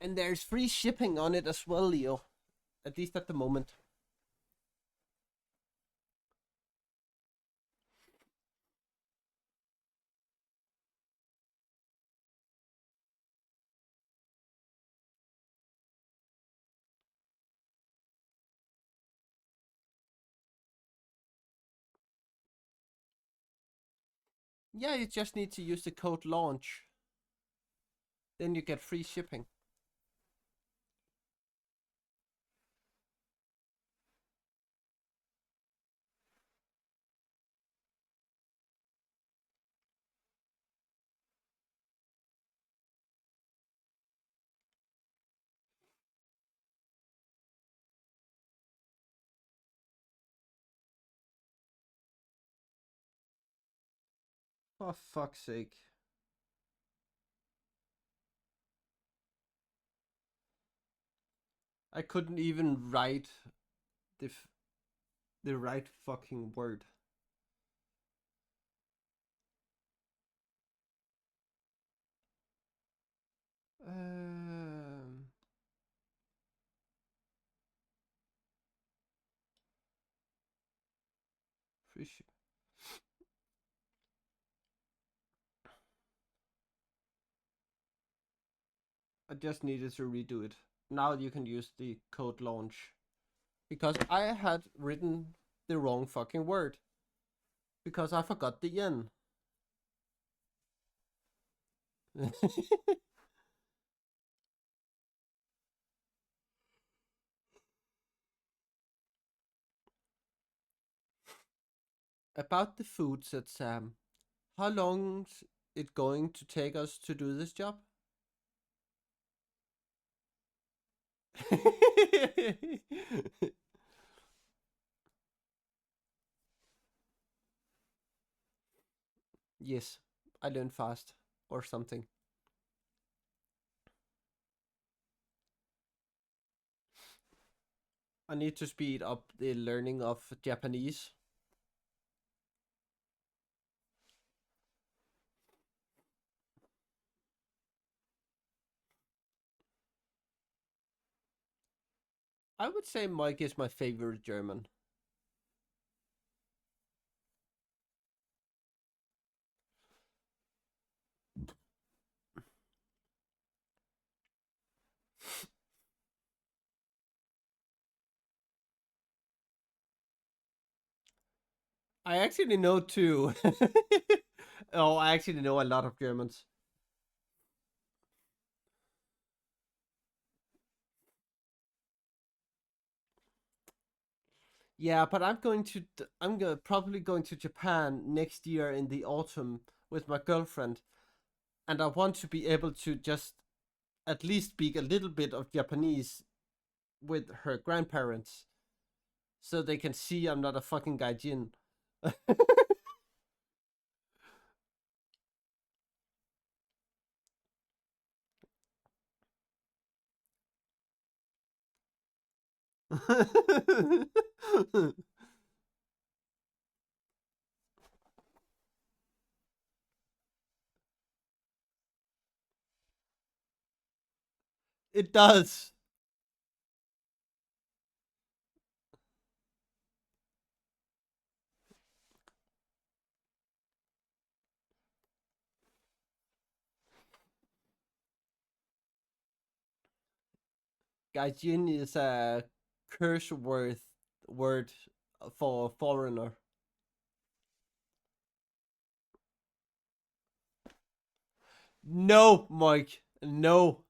And there's free shipping on it as well, Leo. At least at the moment. Yeah, you just need to use the code launch. Then you get free shipping. For fuck's sake. I couldn't even write the the right fucking word. Um, Fish. I just needed to redo it. Now you can use the code launch. Because I had written the wrong fucking word. Because I forgot the N. About the food, said Sam. How long's it going to take us to do this job? Yes, I learn fast or something. I need to speed up the learning of Japanese. I would say Mike is my favorite German. I actually know two. Oh, I actually know a lot of Germans. Yeah, but probably going to Japan next year in the autumn with my girlfriend, and I want to be able to just at least speak a little bit of Japanese with her grandparents, so they can see I'm not a fucking gaijin. It does. Gaijin is a curse word for foreigner. No, Mike. No.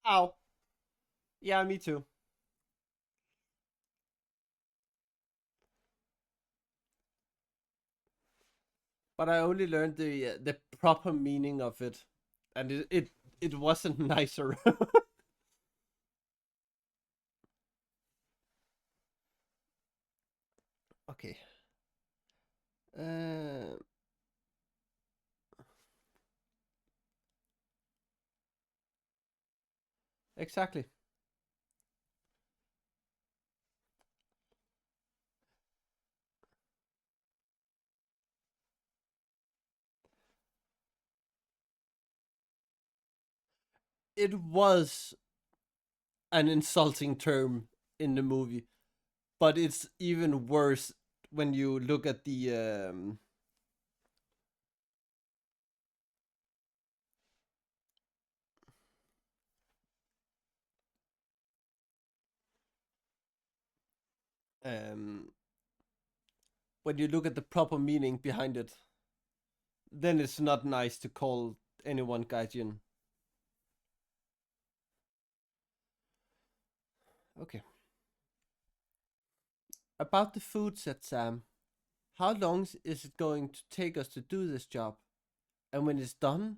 Ow. Yeah, me too. But I only learned the proper meaning of it, and it wasn't nicer. Okay. Uh, exactly. It was an insulting term in the movie, but it's even worse when you look at the um, when you look at the proper meaning behind it, then it's not nice to call anyone gaijin. Okay. About the food, said Sam. How long is it going to take us to do this job? And when it's done,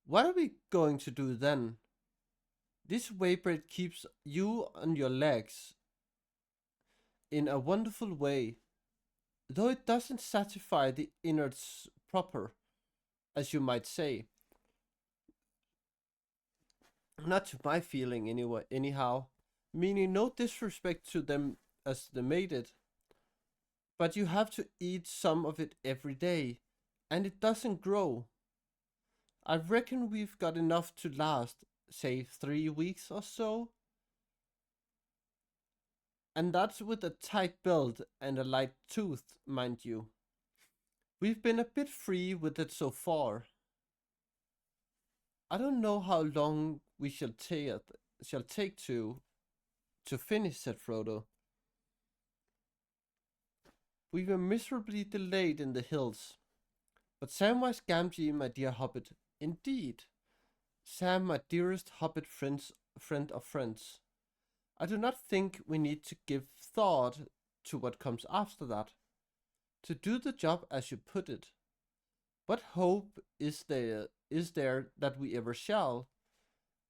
what are we going to do then? This whey bread keeps you on your legs in a wonderful way, though it doesn't satisfy the innards proper, as you might say. Not to my feeling anyway, anyhow. Meaning no disrespect to them as they made it, but you have to eat some of it every day, and it doesn't grow. I reckon we've got enough to last, say, 3 weeks or so. And that's with a tight belt and a light tooth, mind you. We've been a bit free with it so far. I don't know how long we shall take to finish, said Frodo. We were miserably delayed in the hills. But Samwise Gamgee, my dear hobbit, indeed, Sam, my dearest hobbit friend of friends. I do not think we need to give thought to what comes after that. To do the job as you put it. What hope is there that we ever shall?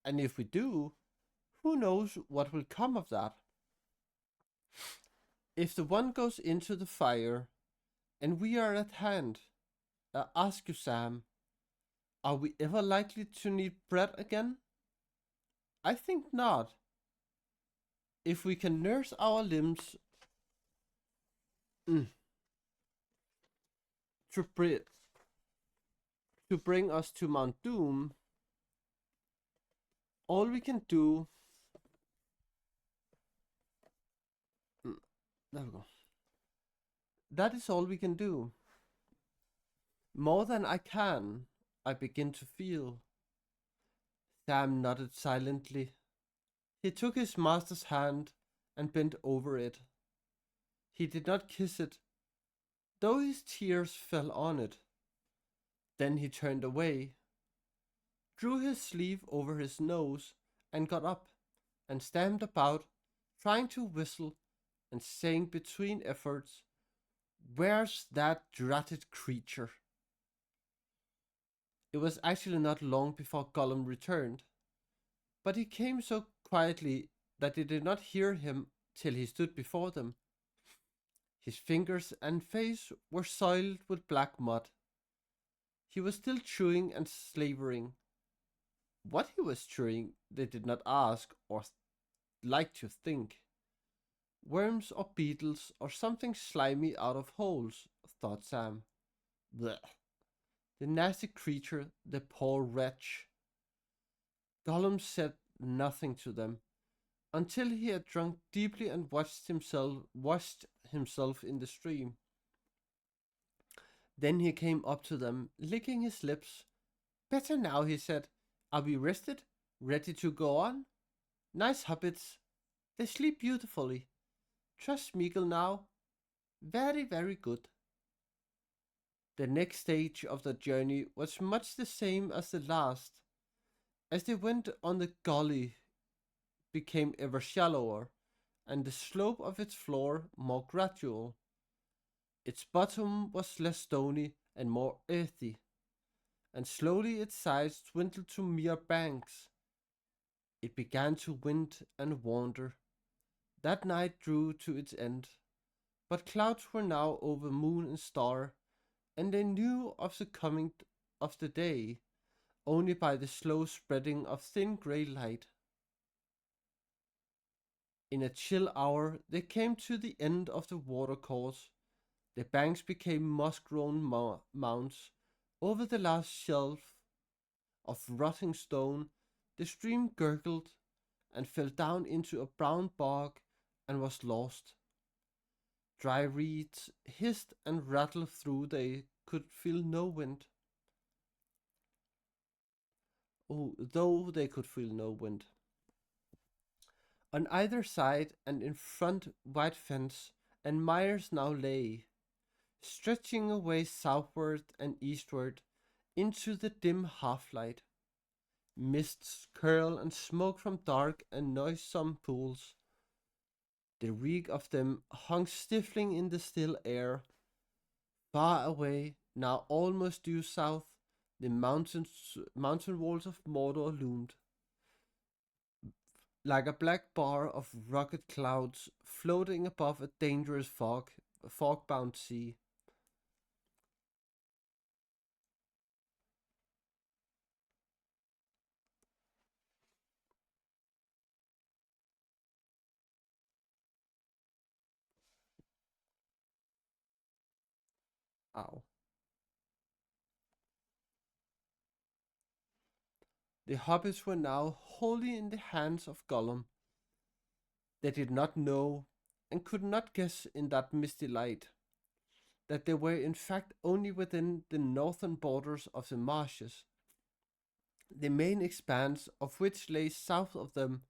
And if we do, who knows what will come of that? If the one goes into the fire, and we are at hand, I ask you, Sam, are we ever likely to need bread again? I think not. If we can nurse our limbs mm, to, to bring us to Mount Doom, all we can do. Mm, there we go. That is all we can do. More than I can, I begin to feel. Sam nodded silently. He took his master's hand and bent over it. He did not kiss it, though his tears fell on it. Then he turned away, drew his sleeve over his nose, and got up and stamped about, trying to whistle and saying between efforts, "Where's that dratted creature?" It was actually not long before Gollum returned, but he came so quietly that they did not hear him till he stood before them. His fingers and face were soiled with black mud. He was still chewing and slavering. What he was chewing they did not ask or like to think. Worms or beetles or something slimy out of holes, thought Sam. Blech. The nasty creature, the poor wretch. Gollum said nothing to them until he had drunk deeply and washed himself in the stream. Then he came up to them, licking his lips. Better now, he said. Are we rested? Ready to go on? Nice hobbits. They sleep beautifully. Trust Smeagol now. Very, very good. The next stage of the journey was much the same as the last. As they went on, the gully became ever shallower, and the slope of its floor more gradual. Its bottom was less stony and more earthy, and slowly its sides dwindled to mere banks. It began to wind and wander. That night drew to its end, but clouds were now over moon and star, and they knew of the coming of the day only by the slow spreading of thin grey light. In a chill hour they came to the end of the watercourse. The banks became moss-grown mounds. Over the last shelf of rotting stone, the stream gurgled and fell down into a brown bog and was lost. dry reeds hissed and rattled through, they could feel no wind. Oh, though they could feel no wind. On either side and in front white fence and mires now lay, stretching away southward and eastward into the dim half-light. Mists curl and smoke from dark and noisome pools. The reek of them hung stifling in the still air. Far away, now almost due south, the mountain walls of Mordor loomed, like a black bar of rugged clouds floating above a dangerous fog-bound sea. Ow. The hobbits were now wholly in the hands of Gollum. They did not know, and could not guess in that misty light, that they were in fact only within the northern borders of the marshes, the main expanse of which lay south of them.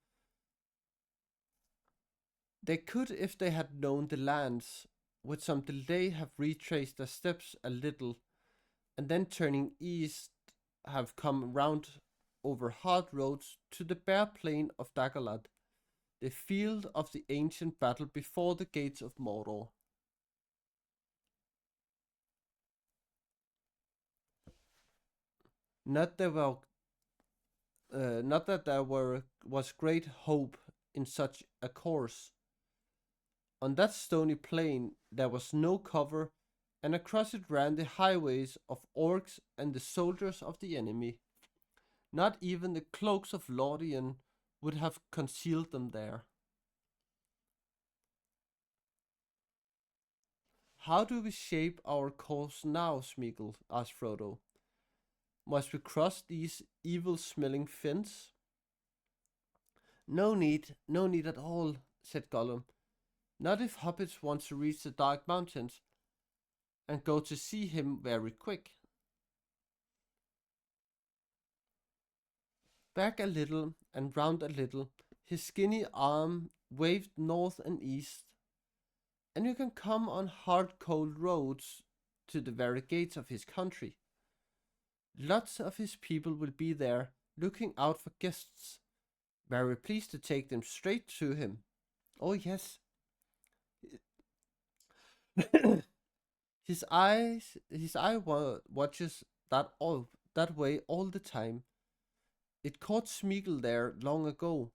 They could, if they had known the lands, with some delay have retraced their steps a little, and then turning east have come round over hard roads to the bare plain of Dagorlad, the field of the ancient battle before the gates of Mordor. Not there were, not that there was great hope in such a course. On that stony plain there was no cover, and across it ran the highways of orcs and the soldiers of the enemy. Not even the cloaks of Lorien would have concealed them there. How do we shape our course now, Smeagol? Asked Frodo. Must we cross these evil-smelling fens? No need at all, said Gollum. Not if hobbits want to reach the Dark Mountains and go to see him very quick. Back a little and round a little, his skinny arm waved north and east, and you can come on hard cold roads to the very gates of his country. Lots of his people will be there, looking out for guests, very pleased to take them straight to him. Oh yes. his eye watches that way all the time. It caught Smeagol there long ago.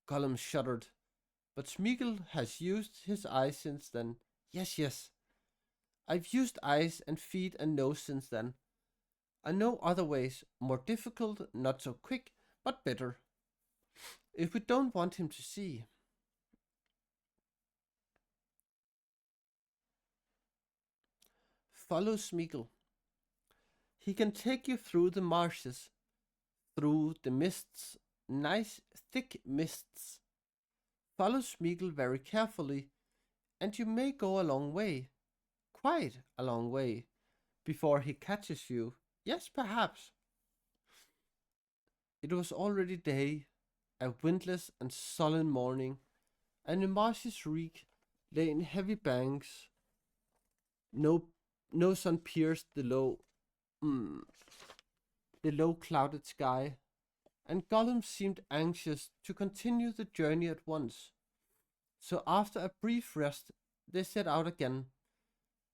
Gollum shuddered, but Smeagol has used his eyes since then. Yes, yes. I've used eyes and feet and nose since then. I know other ways, more difficult, not so quick, but better. If we don't want him to see. Follow Smeagol. He can take you through the marshes, through the mists, nice thick mists. Follow Smeagol very carefully, and you may go a long way, quite a long way, before he catches you. Yes, perhaps. It was already day, a windless and sullen morning, and the marshes reek lay in heavy banks. No, no sun pierced the low clouded sky, and Gollum seemed anxious to continue the journey at once. So after a brief rest, they set out again,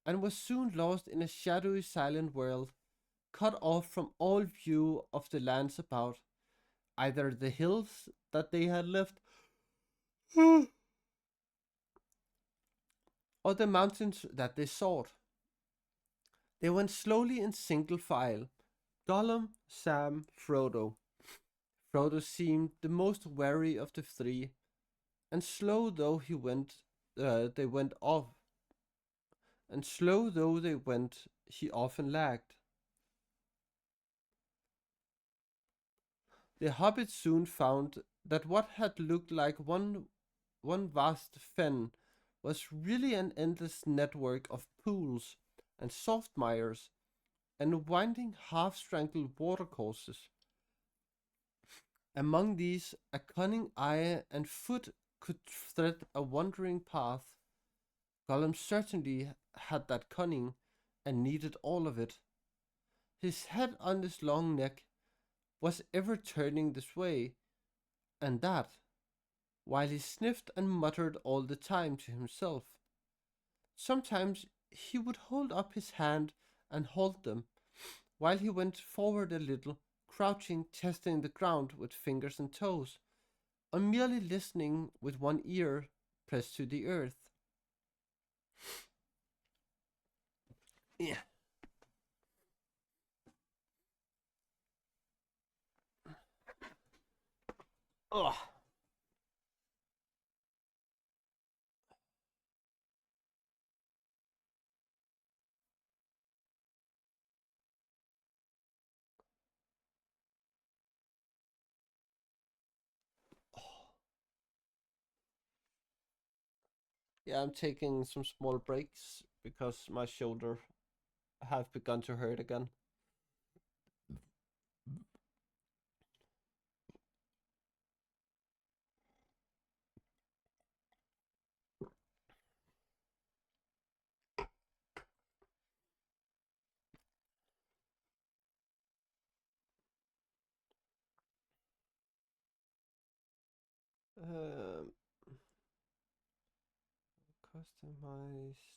and were soon lost in a shadowy silent world, cut off from all view of the lands about, either the hills that they had left, or the mountains that they sought. They went slowly in single file, Gollum, Sam, Frodo. Frodo seemed the most wary of the three, and slow though they went off. And slow though they went, he often lagged. The hobbits soon found that what had looked like one vast fen was really an endless network of pools and soft mires and winding half strangled watercourses. Among these, a cunning eye and foot could thread a wandering path. Gollum certainly had that cunning and needed all of it. His head on his long neck was ever turning this way and that, while he sniffed and muttered all the time to himself. Sometimes he would hold up his hand and hold them, while he went forward a little, crouching, testing the ground with fingers and toes, or merely listening with one ear pressed to the earth. Yeah. Oh, yeah, I'm taking some small breaks because my shoulder have begun to hurt again. Um, customized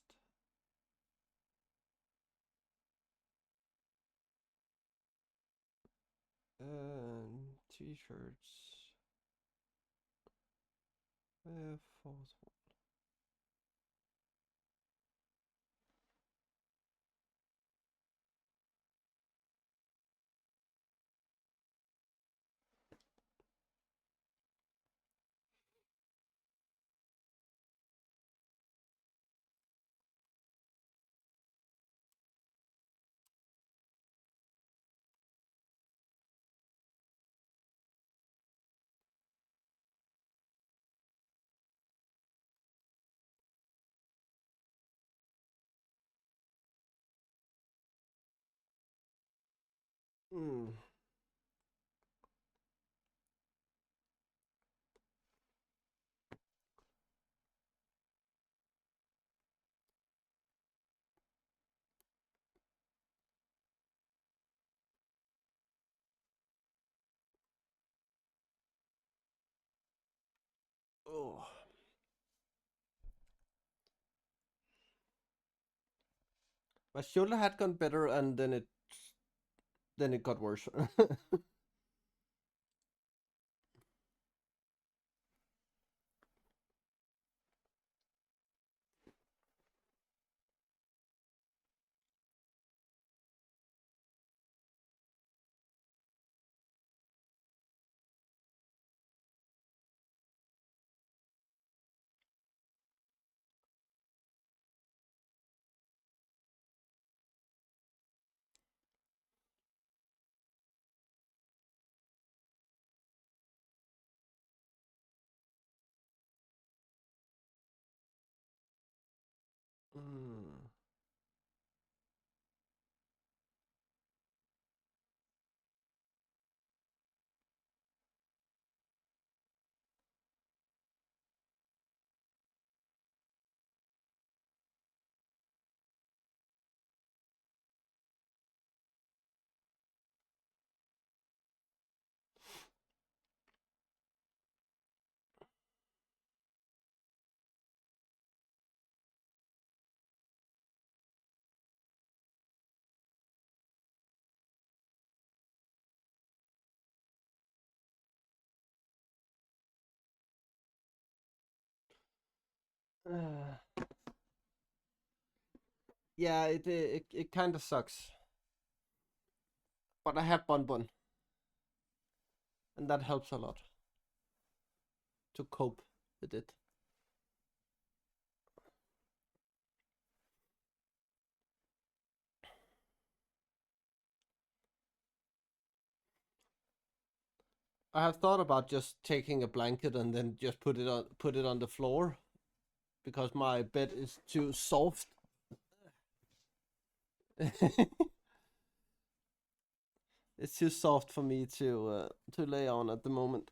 t-shirts. Fourth one. Oh, my shoulder had gone better, and then it got worse. Mm. Yeah, it kind of sucks, but I have Bon Bon, and that helps a lot to cope with it. I have thought about just taking a blanket and then just put it on the floor, because my bed is too soft. It's too soft for me to lay on at the moment.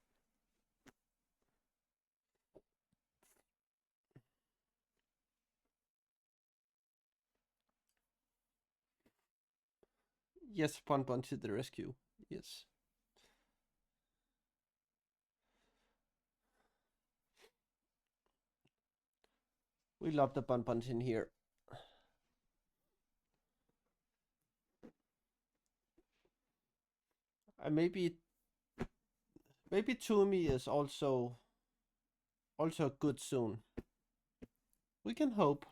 Yes, Bon Bon to the rescue. Yes. We love the Bon Bons in here. And maybe Toomey is also good soon. We can hope.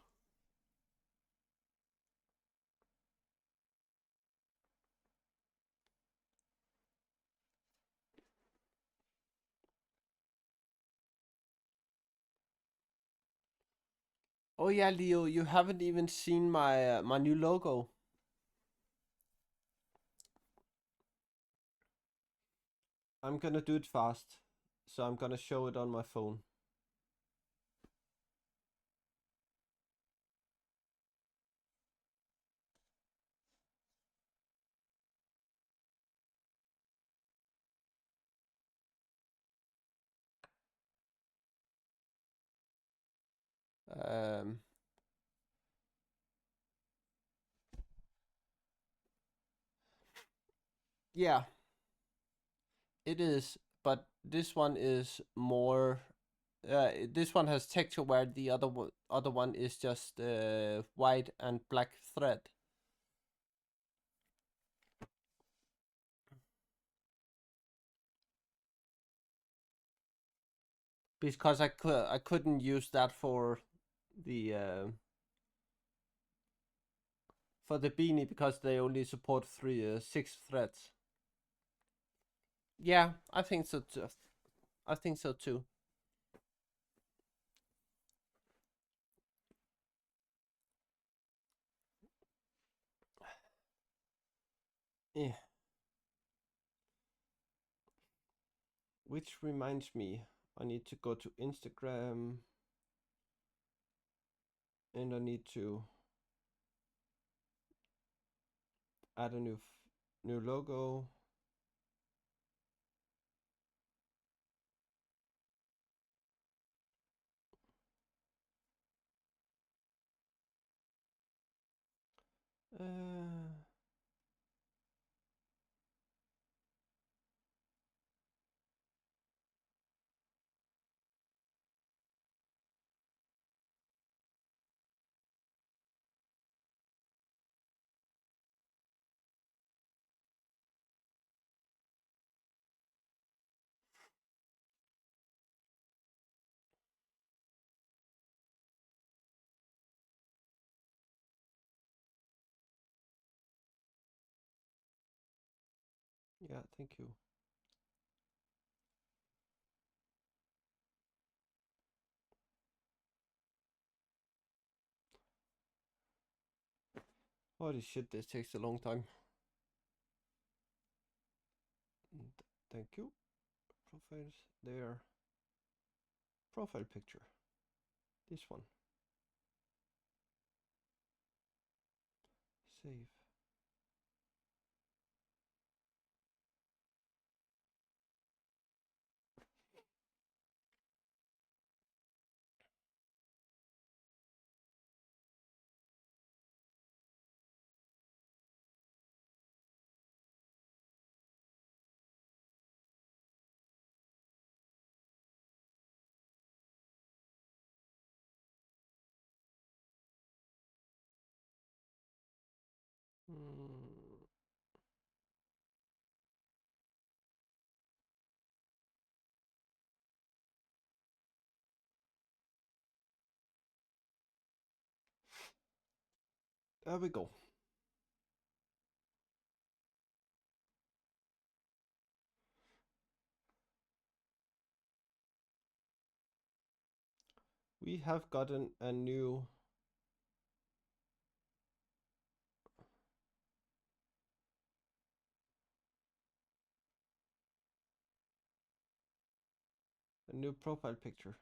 Oh yeah, Leo, you haven't even seen my new logo. I'm gonna do it fast, so I'm gonna show it on my phone. Um, yeah, it is, but this one is more. This one has texture where the other one is just white and black thread. Because I couldn't use that the uh, for the beanie because they only support 6 threads. Yeah, I think so too. I think so too. Yeah. Which reminds me, I need to go to Instagram and I need to add a new logo. Uh, yeah, thank you. Holy shit, this takes a long time. Thank you. Profiles there. Profile picture. This one. Save. Mm, there we go. We have gotten a new profile picture.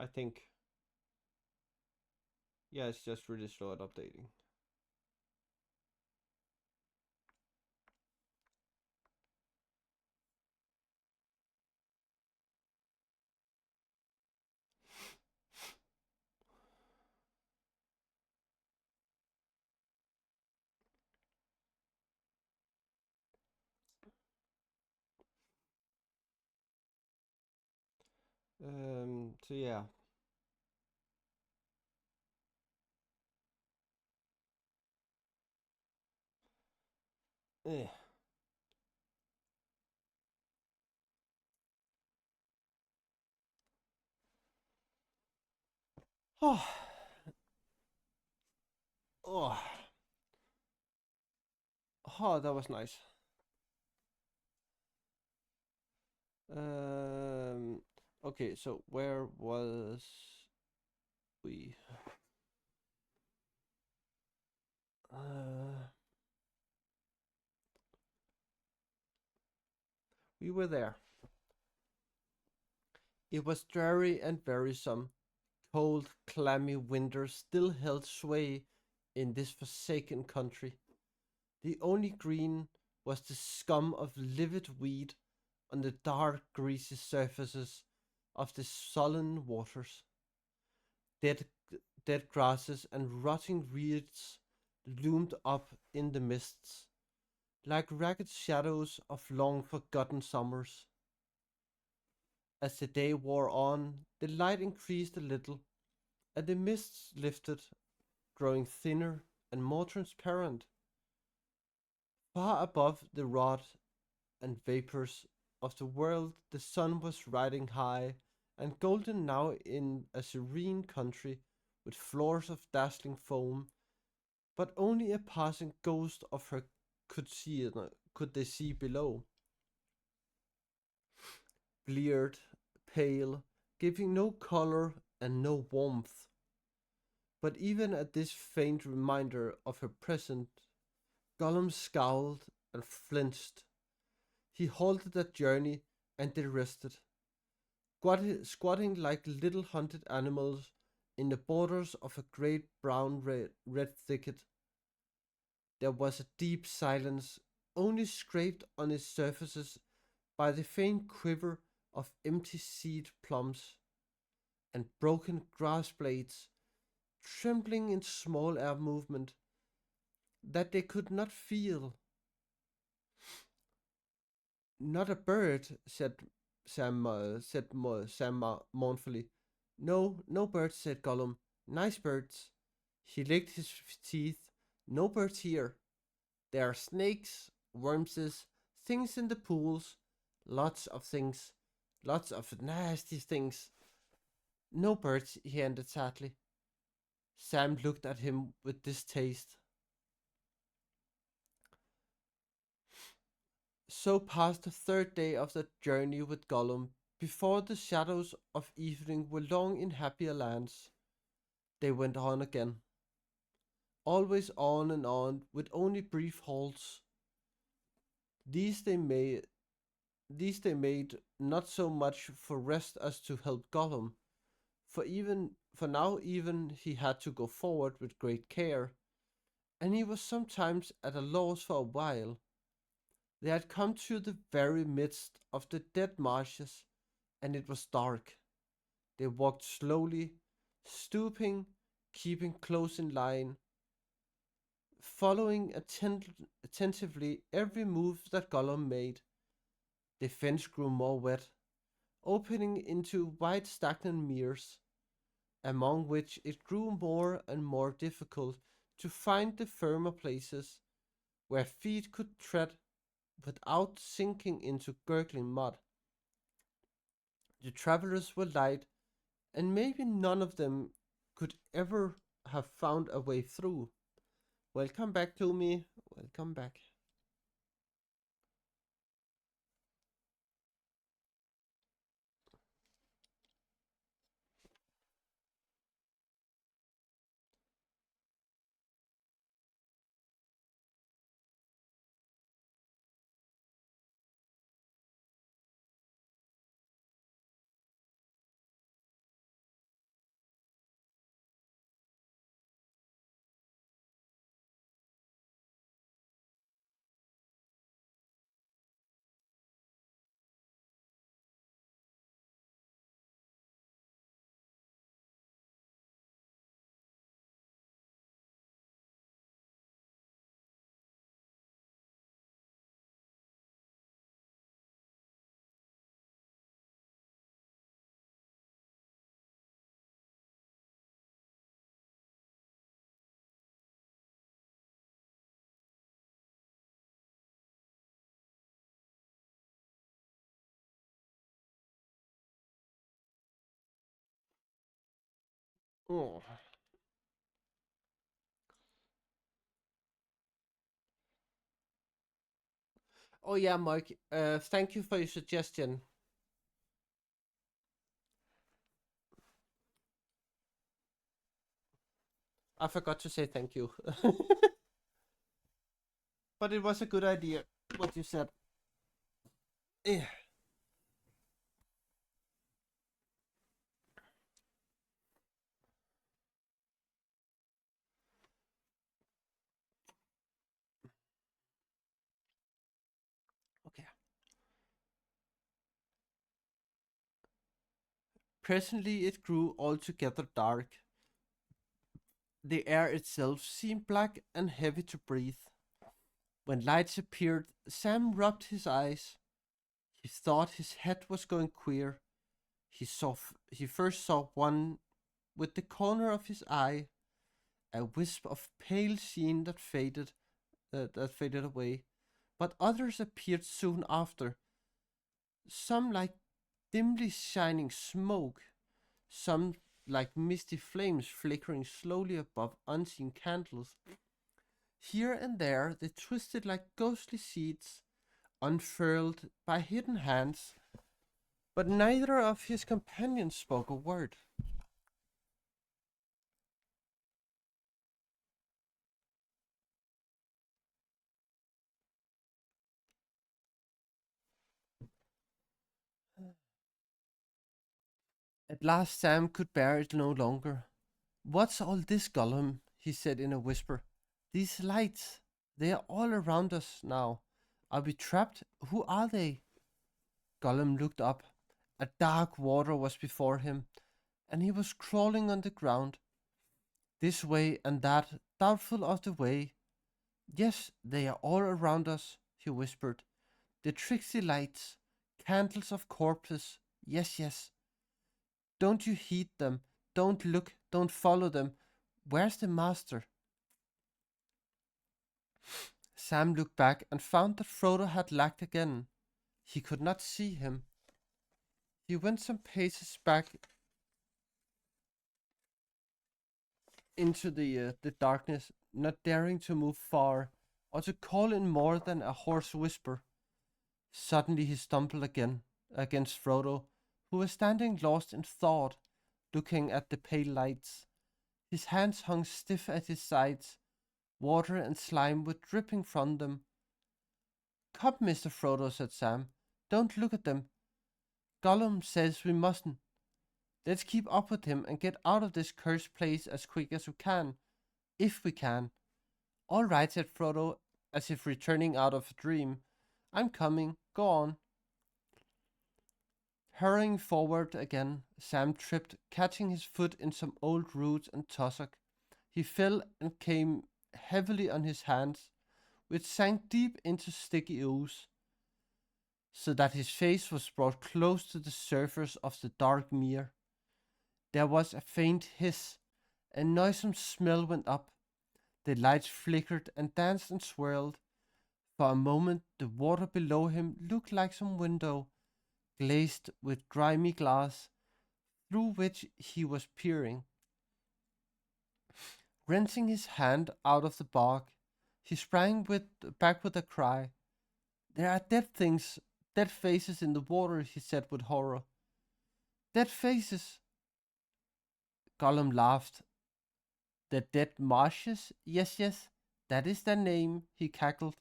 I think. Yeah, it's just really slow at updating. So yeah. Eh. Oh, oh, oh, that was nice. Um, okay, so where was we? Uh, we were there. It was dreary and wearisome. Cold, clammy winter still held sway in this forsaken country. The only green was the scum of livid weed on the dark, greasy surfaces of the sullen waters. Dead, dead grasses and rotting reeds loomed up in the mists, like ragged shadows of long forgotten summers. As the day wore on, the light increased a little, and the mists lifted, growing thinner and more transparent. Far above the rot and vapors of the world, the sun was riding high and golden now in a serene country with floors of dazzling foam, but only a passing ghost of her could they see below. Bleared, pale, giving no color and no warmth. But even at this faint reminder of her presence, Gollum scowled and flinched. He halted that journey and they rested, squatting like little hunted animals in the borders of a great brown red thicket. There was a deep silence, only scraped on its surfaces by the faint quiver of empty seed plums and broken grass blades trembling in small air movement that they could not feel. Not a bird, said Sam mournfully. No, no birds, said Gollum. Nice birds. He licked his teeth. No birds here. There are snakes, wormses, things in the pools, lots of things, lots of nasty things. No birds, he ended sadly. Sam looked at him with distaste. So passed the third day of the journey with Gollum, before the shadows of evening were long in happier lands. They went on again, always on and on, with only brief halts. These they made these they made not so much for rest as to help Gollum, for now even he had to go forward with great care, and he was sometimes at a loss for a while. They had come to the very midst of the dead marshes, and it was dark. They walked slowly, stooping, keeping close in line, following attentively every move that Gollum made. The fence grew more wet, opening into wide stagnant meres, among which it grew more and more difficult to find the firmer places where feet could tread without sinking into gurgling mud. The travelers were light, and maybe none of them could ever have found a way through. Welcome back to me. Welcome back. Oh. Oh yeah, Mike. Thank you for your suggestion. I forgot to say thank you. But it was a good idea what you said. Yeah. Okay. Presently it grew altogether dark. The air itself seemed black and heavy to breathe. When lights appeared, Sam rubbed his eyes. He thought his head was going queer. He first saw one with the corner of his eye, a wisp of pale sheen that faded away. But others appeared soon after, some like dimly shining smoke, some like misty flames flickering slowly above unseen candles. Here and there they twisted like ghostly seeds, unfurled by hidden hands, but neither of his companions spoke a word. At last Sam could bear it no longer. "What's all this, Gollum?" he said in a whisper. "These lights, they are all around us now. Are we trapped? Who are they?" Gollum looked up. A dark water was before him, and he was crawling on the ground, this way and that, doubtful of the way. "Yes, they are all around us," he whispered. "The tricksy lights, candles of corpses. Yes, yes. Don't you heed them. Don't look. Don't follow them. Where's the master?" Sam looked back and found that Frodo had lagged again. He could not see him. He went some paces back into the darkness, not daring to move far or to call in more than a hoarse whisper. Suddenly he stumbled again against Frodo, who was standing lost in thought, looking at the pale lights. His hands hung stiff at his sides. Water and slime were dripping from them. "Come, Mr. Frodo," said Sam. "Don't look at them. Gollum says we mustn't. Let's keep up with him and get out of this cursed place as quick as we can, if we can." "All right," said Frodo, as if returning out of a dream. "I'm coming. Go on." Hurrying forward again, Sam tripped, catching his foot in some old roots and tussock. He fell and came heavily on his hands, which sank deep into sticky ooze, so that his face was brought close to the surface of the dark mere. There was a faint hiss, a noisome smell went up. The lights flickered and danced and swirled. For a moment the water below him looked like some window, glazed with grimy glass, through which he was peering. Wrenching his hand out of the bark, he sprang back with a cry. "There are dead things, dead faces in the water," he said with horror. "Dead faces!" Gollum laughed. "The dead marshes? Yes, yes, that is their name," he cackled.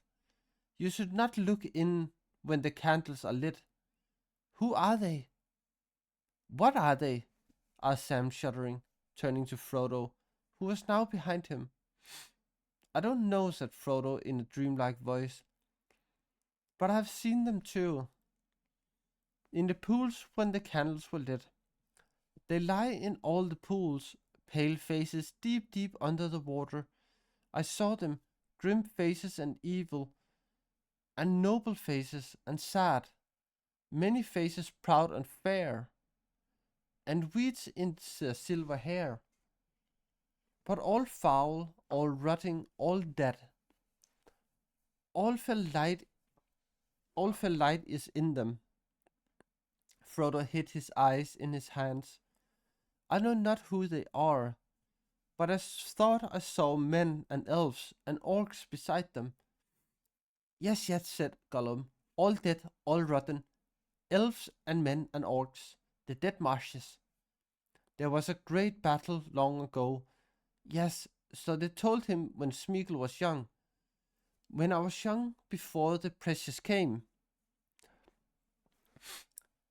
"You should not look in when the candles are lit. Who are they?" "What are they?" asked Sam, shuddering, turning to Frodo, who was now behind him. "I don't know," said Frodo in a dreamlike voice, "but I've seen them too. In the pools when the candles were lit. They lie in all the pools, pale faces deep, deep under the water. I saw them, grim faces and evil, and noble faces and sad, many faces proud and fair, and weeds in their silver hair, but all foul, all rotting, all dead. All fell light, all fell light is in them." Frodo hid his eyes in his hands. "I know not who they are. but I thought I saw men and elves and orcs beside them. Yes, yes, said Gollum. All dead, all rotten. Elves and men and orcs. The dead marshes. There was a great battle long ago. Yes, so they told him when Smeagol was young. When I was young, before the precious came.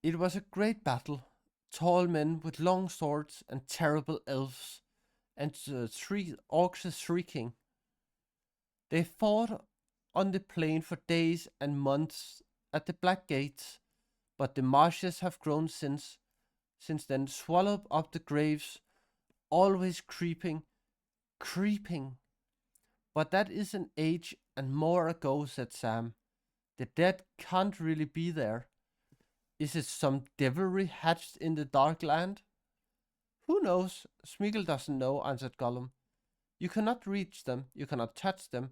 It was a great battle. Tall men with long swords and terrible elves, and three orcs shrieking. They fought on the plain for days and months at the Black Gates, but the marshes have grown since then, swallowed up the graves, always creeping, creeping. But that is an age and more ago, said Sam. The dead can't really be there. Is it some devilry hatched in the dark land? Who knows? Smeagol doesn't know, answered Gollum. You cannot reach them, you cannot touch them.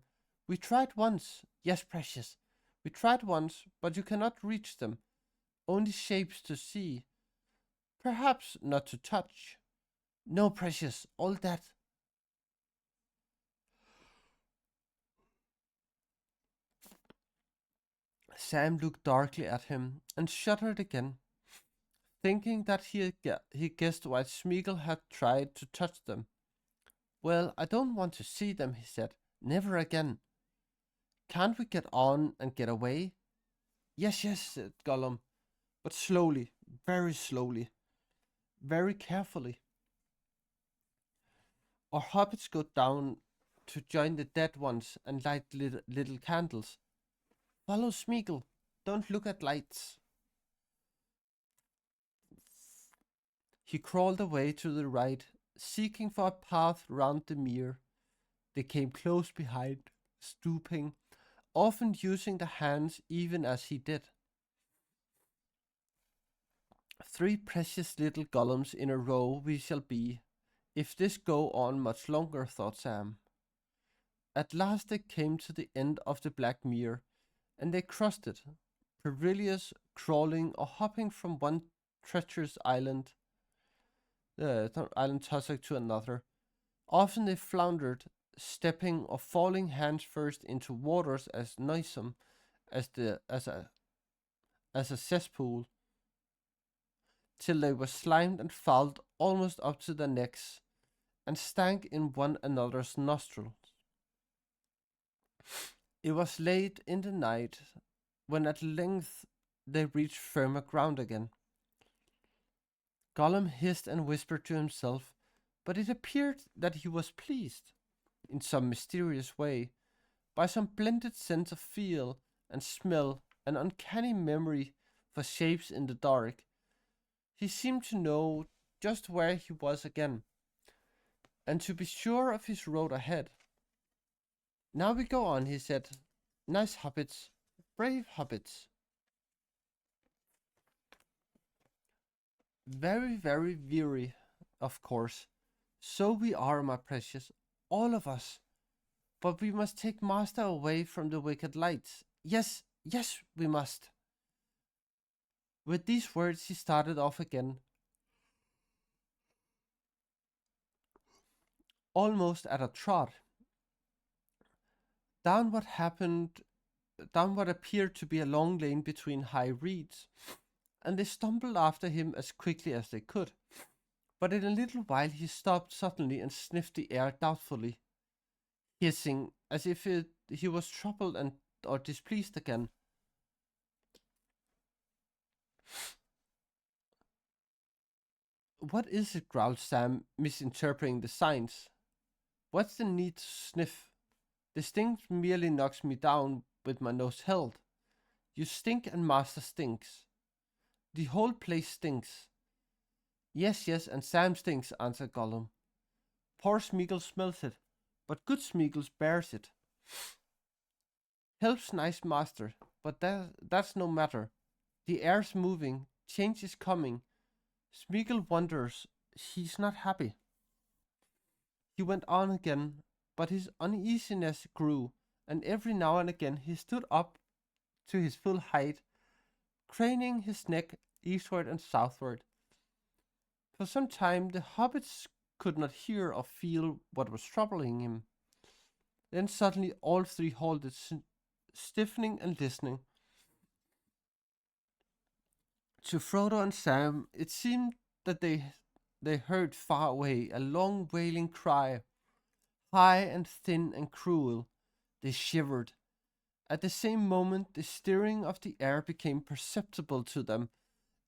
We tried once, yes, precious. We tried once, but you cannot reach them. Only shapes to see. Perhaps not to touch. No, precious, all that. Sam looked darkly at him and shuddered again, thinking that he guessed why Smeagol had tried to touch them. Well, I don't want to see them, he said. Never again. Can't we get on and get away? Yes, yes, said Gollum, but slowly, very slowly, very carefully. Our hobbits go down to join the dead ones and light little candles. Follow Smeagol. Don't look at lights. He crawled away to the right, seeking for a path round the mere. They came close behind, stooping, often using the hands even as he did. Three precious little Gollums in a row we shall be, if this go on much longer, thought Sam. At last they came to the end of the Black Mere, and they crossed it, perilous, crawling or hopping from one treacherous island tussock to another. Often they floundered, stepping or falling hands first into waters as noisome as a cesspool, till they were slimed and fouled almost up to their necks, and stank in one another's nostrils. It was late in the night when at length they reached firmer ground again. Gollum hissed and whispered to himself, but it appeared that he was pleased, in some mysterious way, by some blended sense of feel and smell and uncanny memory for shapes in the dark. He seemed to know just where he was again, and to be sure of his road ahead. Now we go on, he said. Nice hobbits, brave hobbits. Very, very weary, of course. So we are, my precious, all of us. But we must take master away from the wicked lights. Yes, yes, we must. With these words he started off again, almost at a trot, down what appeared to be a long lane between high reeds, and they stumbled after him as quickly as they could. But in a little while he stopped suddenly and sniffed the air doubtfully, hissing as if he was troubled or displeased again. What is it? Growled Sam, misinterpreting the signs. What's the need to sniff? The stink merely knocks me down with my nose held. You stink and master stinks. The whole place stinks. Yes, yes, and Sam stinks, answered Gollum. Poor Smeagol smells it, but good Smeagol bears it. Help's nice, master, but that's no matter. The air's moving, change is coming. Smeagol wonders, he's not happy. He went on again, but his uneasiness grew, and every now and again he stood up to his full height, craning his neck eastward and southward. For some time the hobbits could not hear or feel what was troubling him. Then suddenly all three halted, stiffening and listening. To Frodo and Sam, it seemed that they heard far away a long wailing cry, high and thin and cruel. They shivered. At the same moment, the stirring of the air became perceptible to them,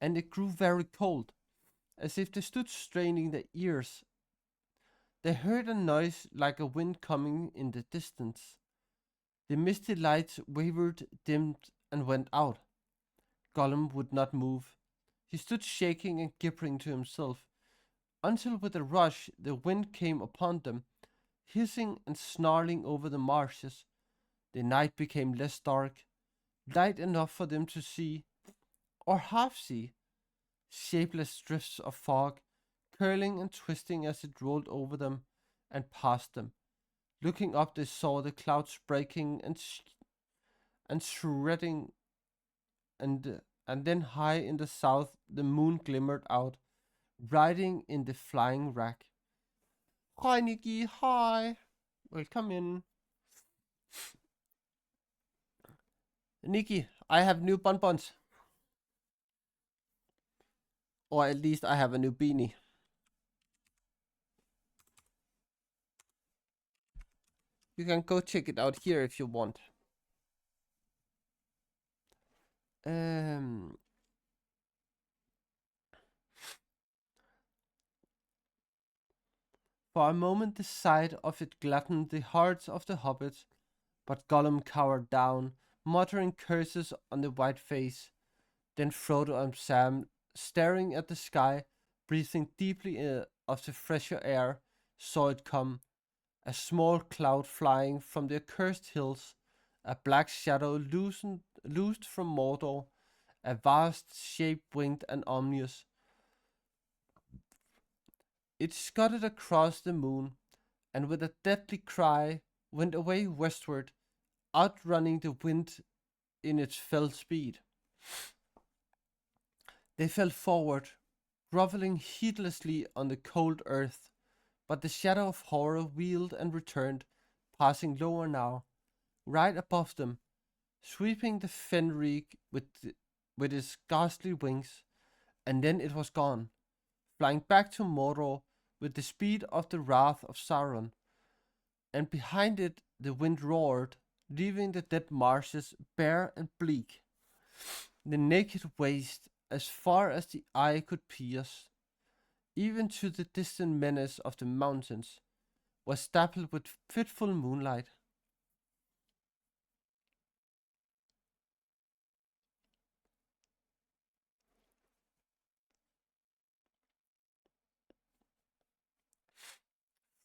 and it grew very cold, as if they stood straining their ears. They heard a noise like a wind coming in the distance. The misty lights wavered, dimmed, and went out. Gollum would not move. He stood shaking and gibbering to himself, until with a rush the wind came upon them, hissing and snarling over the marshes. The night became less dark, light enough for them to see, or half see, shapeless drifts of fog, curling and twisting as it rolled over them and past them. Looking up, they saw the clouds breaking and shredding, and then high in the south the moon glimmered out, riding in the flying wrack. Hi, Nikki. Hi. Welcome in. Nikki, I have new bonbons. Or at least I have a new beanie. You can go check it out here if you want. Um, for a moment the sight of it gladdened the hearts of the hobbits, but Gollum cowered down, muttering curses on the white face. Then Frodo and Sam, staring at the sky, breathing deeply of the fresher air, saw it come. A small cloud flying from the accursed hills, a black shadow loosed from Mordor, a vast shape winged and ominous. It scudded across the moon, and with a deadly cry went away westward, outrunning the wind in its fell speed. They fell forward, groveling heedlessly on the cold earth, but the shadow of horror wheeled and returned, passing lower now, right above them, sweeping the Fenreek with its ghastly wings, and then it was gone, flying back to Mordor with the speed of the wrath of Sauron, and behind it the wind roared, leaving the dead marshes bare and bleak. The naked waste, as far as the eye could pierce, even to the distant menace of the mountains, was dappled with fitful moonlight.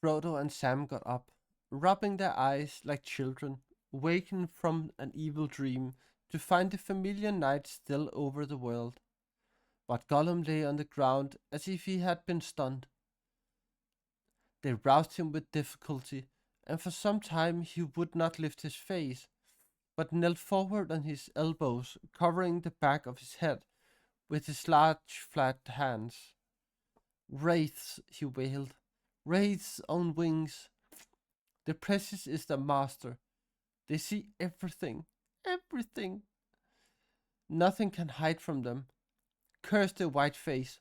Frodo and Sam got up, rubbing their eyes like children, wakened from an evil dream to find the familiar night still over the world. But Gollum lay on the ground as if he had been stunned. They roused him with difficulty, and for some time he would not lift his face, but knelt forward on his elbows, covering the back of his head with his large flat hands. Wraiths, he wailed, wraiths on wings. The Precious is their master. They see everything, everything. Nothing can hide from them. Curse the white face.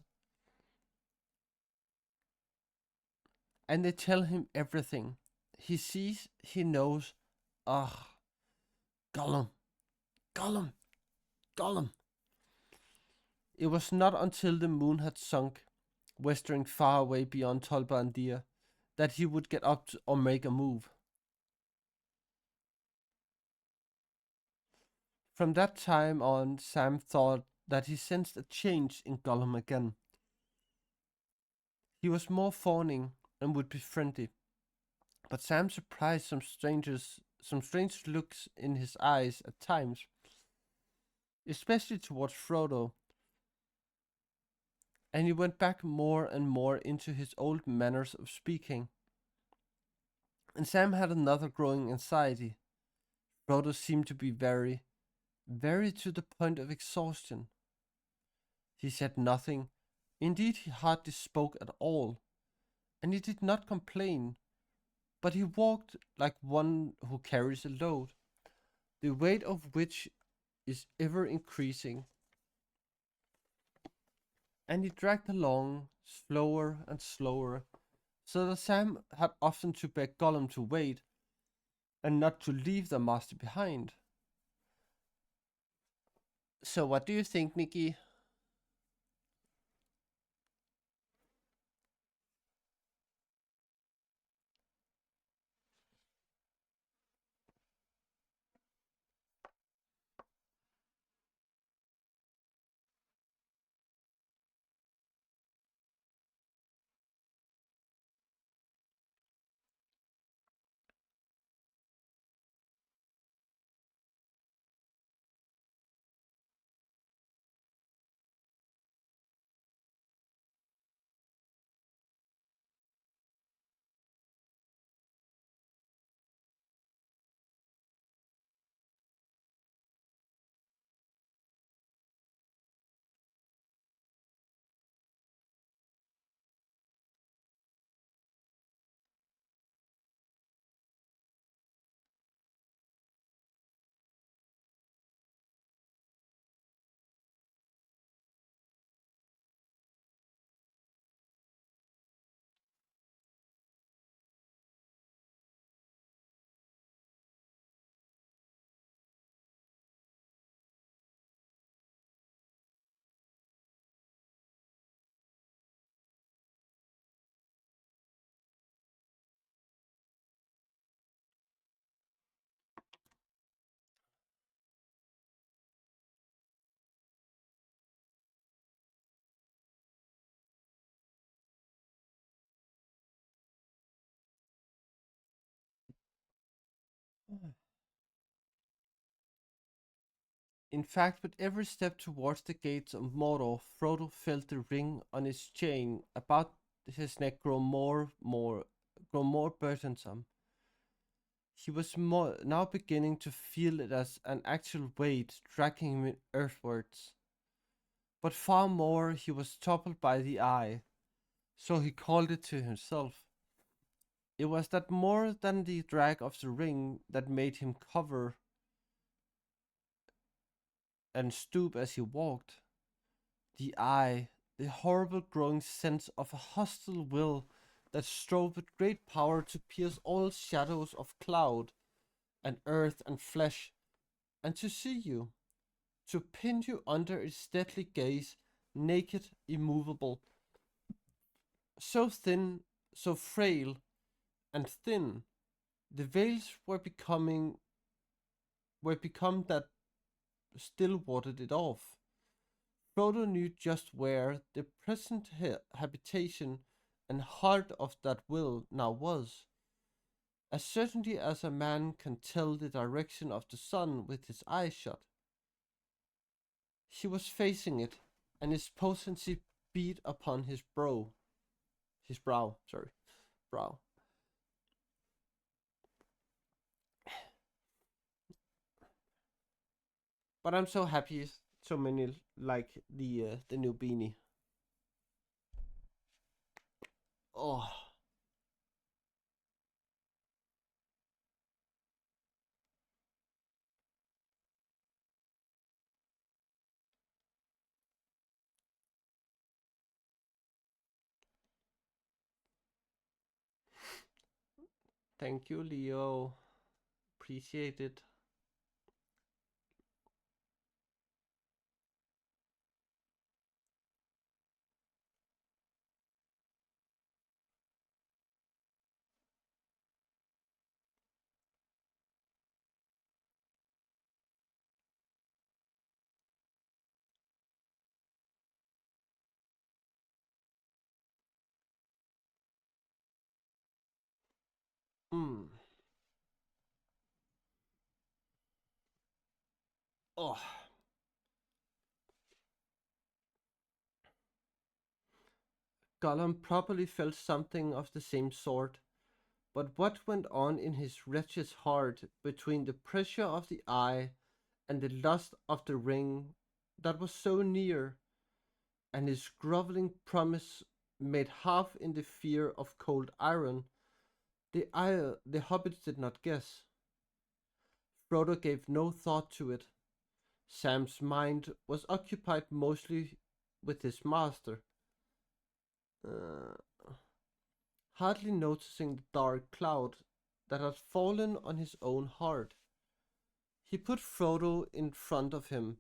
And they tell him everything. He sees, he knows. Ah, Gollum, Gollum, Gollum. It was not until the moon had sunk, westering far away beyond Tol Brandir, that he would get up or make a move. From that time on, Sam thought that he sensed a change in Gollum again. He was more fawning and would be friendly, but Sam surprised some strange looks in his eyes at times, especially towards Frodo, and he went back more and more into his old manners of speaking. And Sam had another growing anxiety. Frodo seemed to be very, very to the point of exhaustion. He said nothing. Indeed, he hardly spoke at all. and he did not complain, but he walked like one who carries a load, the weight of which is ever increasing, and he dragged along slower and slower, so that Sam had often to beg Gollum to wait and not to leave the master behind. So, what do you think, Nikki? In fact, with every step towards the gates of Mordor, Frodo felt the ring on his chain about his neck grow more burdensome. He was now beginning to feel it as an actual weight dragging him earthwards. But far more, he was toppled by the eye, so he called it to himself. It was that more than the drag of the ring that made him cover and stoop as he walked. The eye, the horrible growing sense of a hostile will that strove with great power to pierce all shadows of cloud and earth and flesh, and to see you, to pin you under its deadly gaze, naked, immovable, so thin, so frail and thin. The veils were become that still warded it off. Frodo knew just where the present habitation and heart of that will now was, as certainly as a man can tell the direction of the sun with his eyes shut. He was facing it, and his potency beat upon his brow, sorry, brow. But I'm so happy so many like the new beanie. Oh, thank you, Leo. Appreciate it. Hmm. Oh, Gollum probably felt something of the same sort, but what went on in his wretched heart between the pressure of the eye and the lust of the ring that was so near, and his groveling promise made half in the fear of cold iron, the hobbits did not guess. Frodo gave no thought to it. Sam's mind was occupied mostly with his master, uh, hardly noticing the dark cloud that had fallen on his own heart. He put Frodo in front of him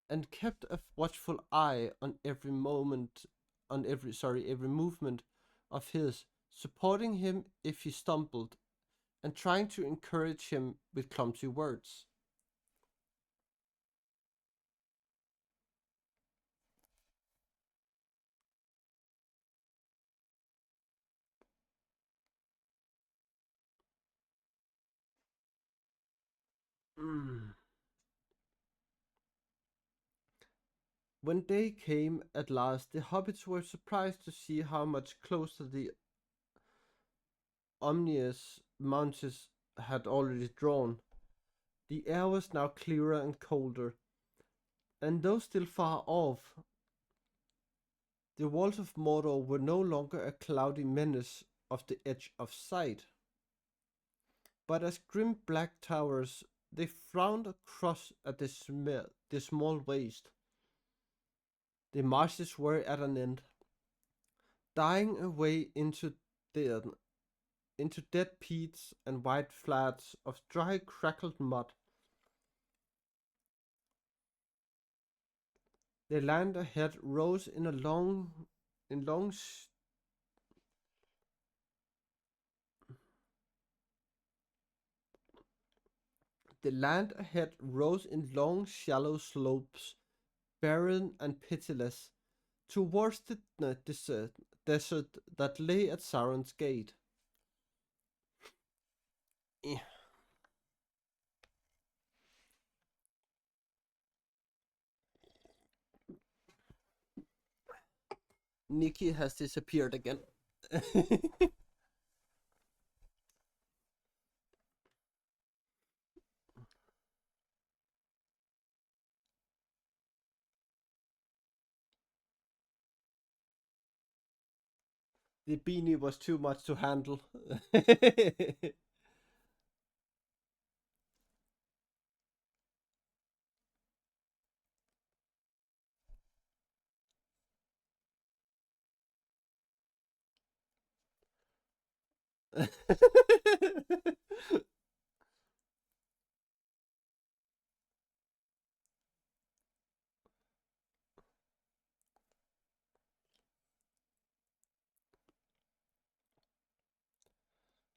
and kept a watchful eye on every movement of his, supporting him if he stumbled and trying to encourage him with clumsy words. Mm. When day came at last, the hobbits were surprised to see how much closer the ominous mountains had already drawn. The air was now clearer and colder, and though still far off, the walls of Mordor were no longer a cloudy menace off the edge of sight, but as grim black towers they frowned across at the small waste. The marshes were at an end, dying away the, into dead peats and wide flats of dry crackled mud. The land ahead rose in long the land ahead rose in long shallow slopes, barren and pitiless, towards the desert that lay at Sauron's gate. Eh, Nikki has disappeared again. The beanie was too much to handle.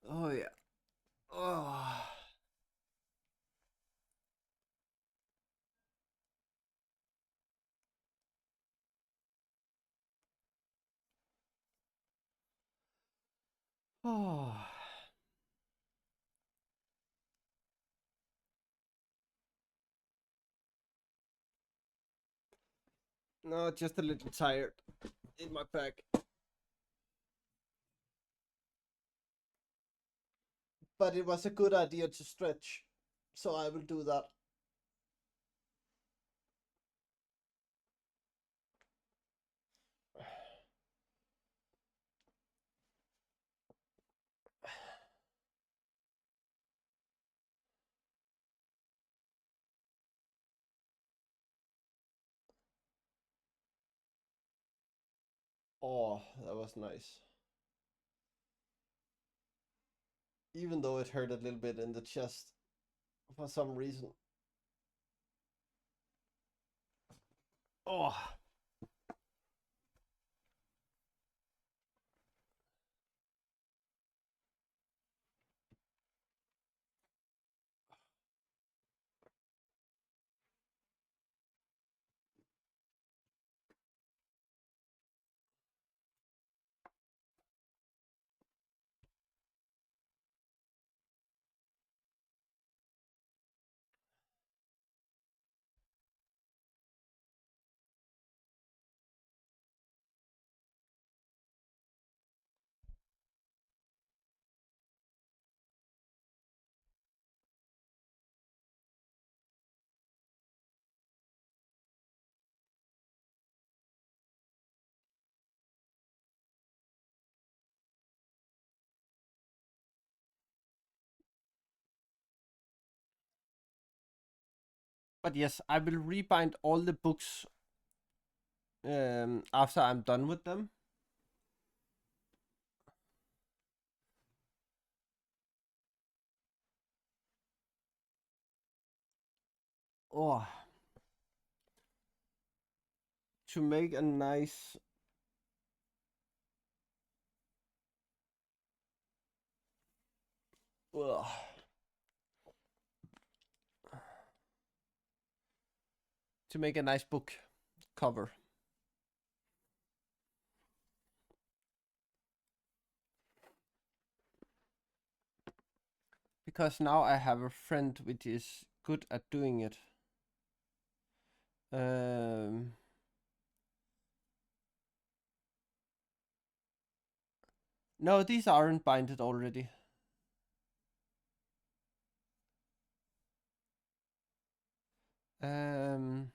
Oh yeah. Oh. Oh. No, just a little tired in my back. But it was a good idea to stretch, so I will do that. Oh, that was nice. Even though it hurt a little bit in the chest for some reason. Oh, But yes, I will rebind all the books after I'm done with them. Oh, to make a nice. Ugh. To make a nice book cover. Because now I have a friend which is good at doing it. Um, no, these aren't binded already. Um,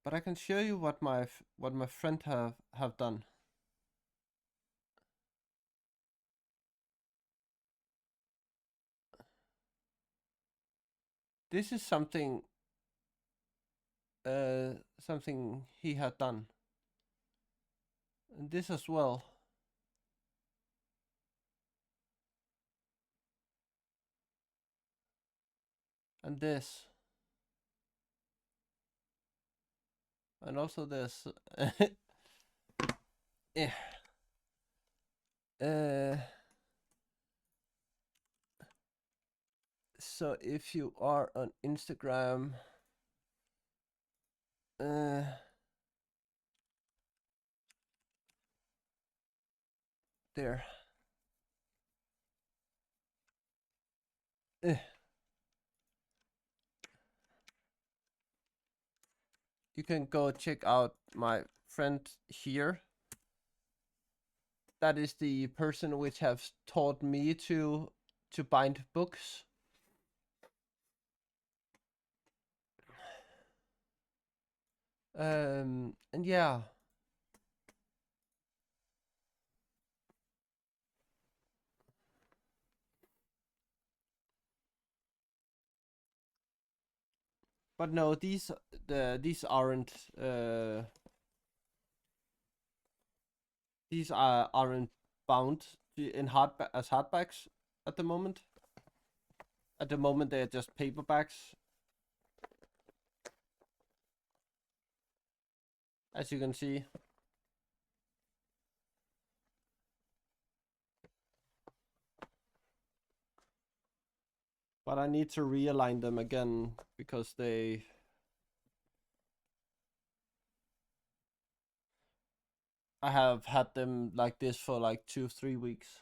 but I can show you what my friend have done. This is something he had done, and this as well, and this, and also this. Yeah. Uh, so if you are on Instagram, uh, there. Uh, you can go check out my friend here. That is the person which has taught me to bind books. And yeah, but no, these aren't aren't bound in as hardbacks at the moment. At the moment, they are just paperbacks, as you can see. But I need to realign them again because I have had them like this for like 2-3 weeks.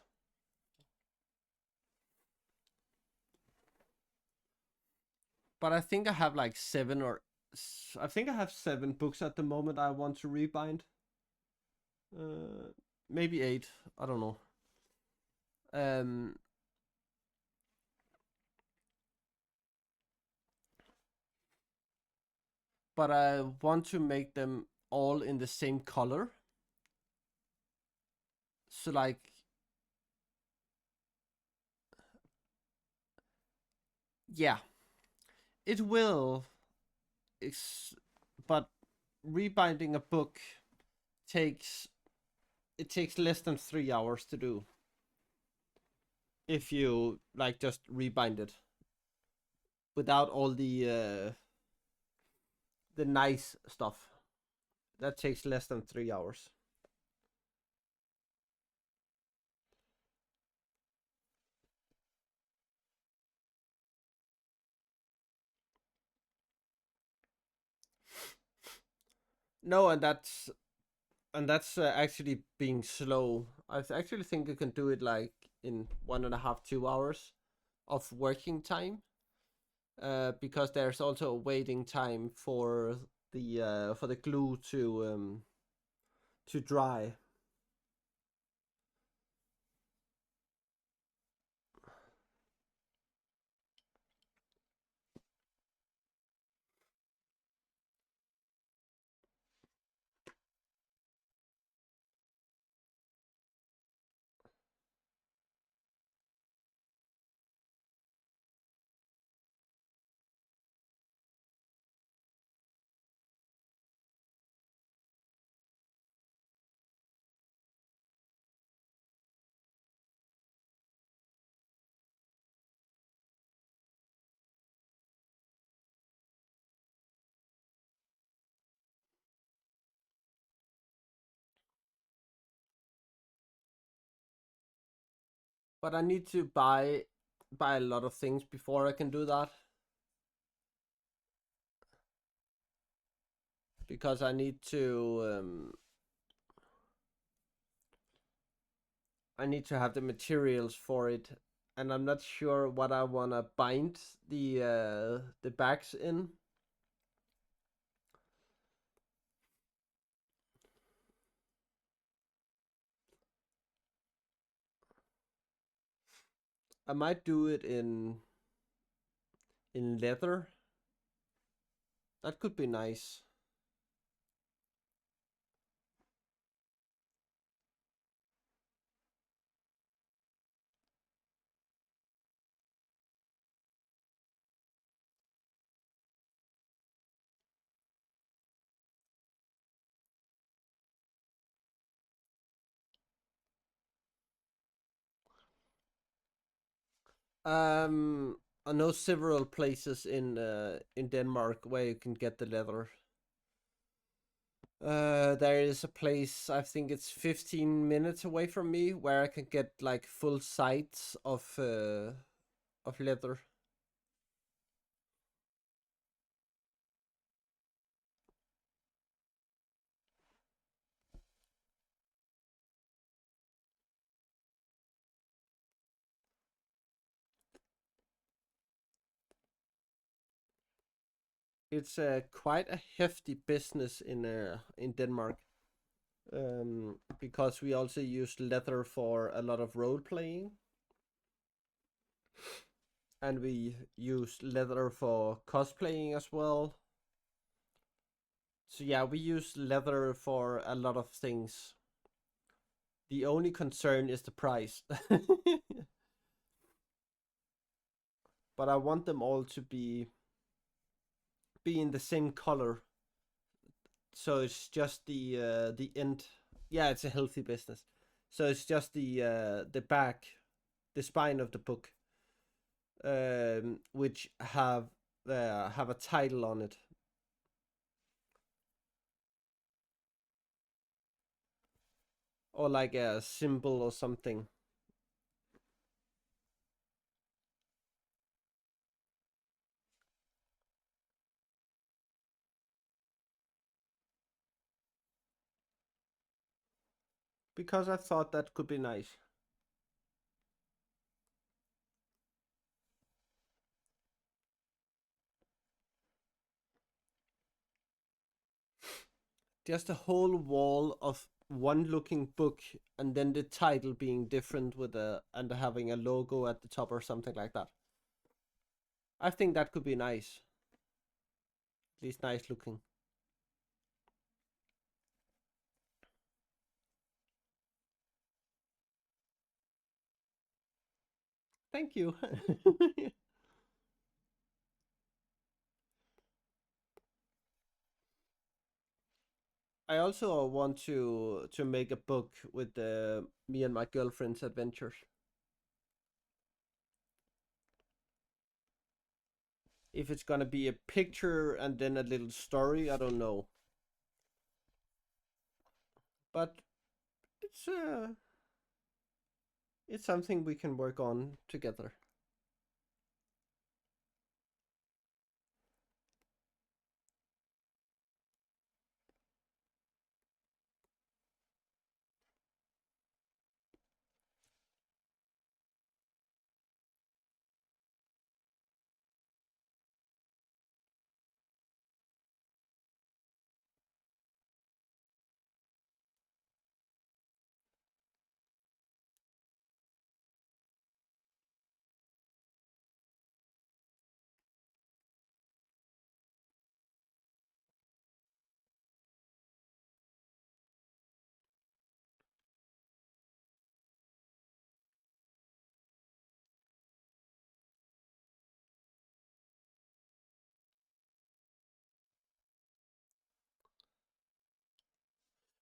But I think I have like I think I have 7 books at the moment I want to rebind. Uh, maybe 8. I don't know. Um, but I want to make them all in the same color. So like, yeah, it will. But rebinding a book takes less than 3 hours to do if you like just rebind it without all the nice stuff. That takes less than 3 hours. No, and that's actually being slow. I actually think I can do it like in 1.5 2 hours of working time. Because there's also a waiting time for the glue to dry. But I need to buy a lot of things before I can do that because I need to have the materials for it, and I'm not sure what I wanna bind the bags in. I might do it in leather. That could be nice. I know several places in Denmark where you can get the leather. There is a place, I think it's 15 minutes away from me, where I can get like full sides of leather. It's quite a hefty business in Denmark. Because we also use leather for a lot of role playing, and we use leather for cosplaying as well. So yeah, we use leather for a lot of things. The only concern is the price. But I want them all to be in the same color. So it's just the end. Yeah, it's a healthy business. So it's just the back, the spine of the book, which have a title on it, or like a symbol or something. Because I thought that could be nice. Just a whole wall of one looking book, and then the title being different with a and having a logo at the top or something like that. I think that could be nice. At least nice looking. Thank you. I also want to make a book with me and my girlfriend's adventures. If it's gonna be a picture and then a little story, I don't know. But it's uh it's something we can work on together.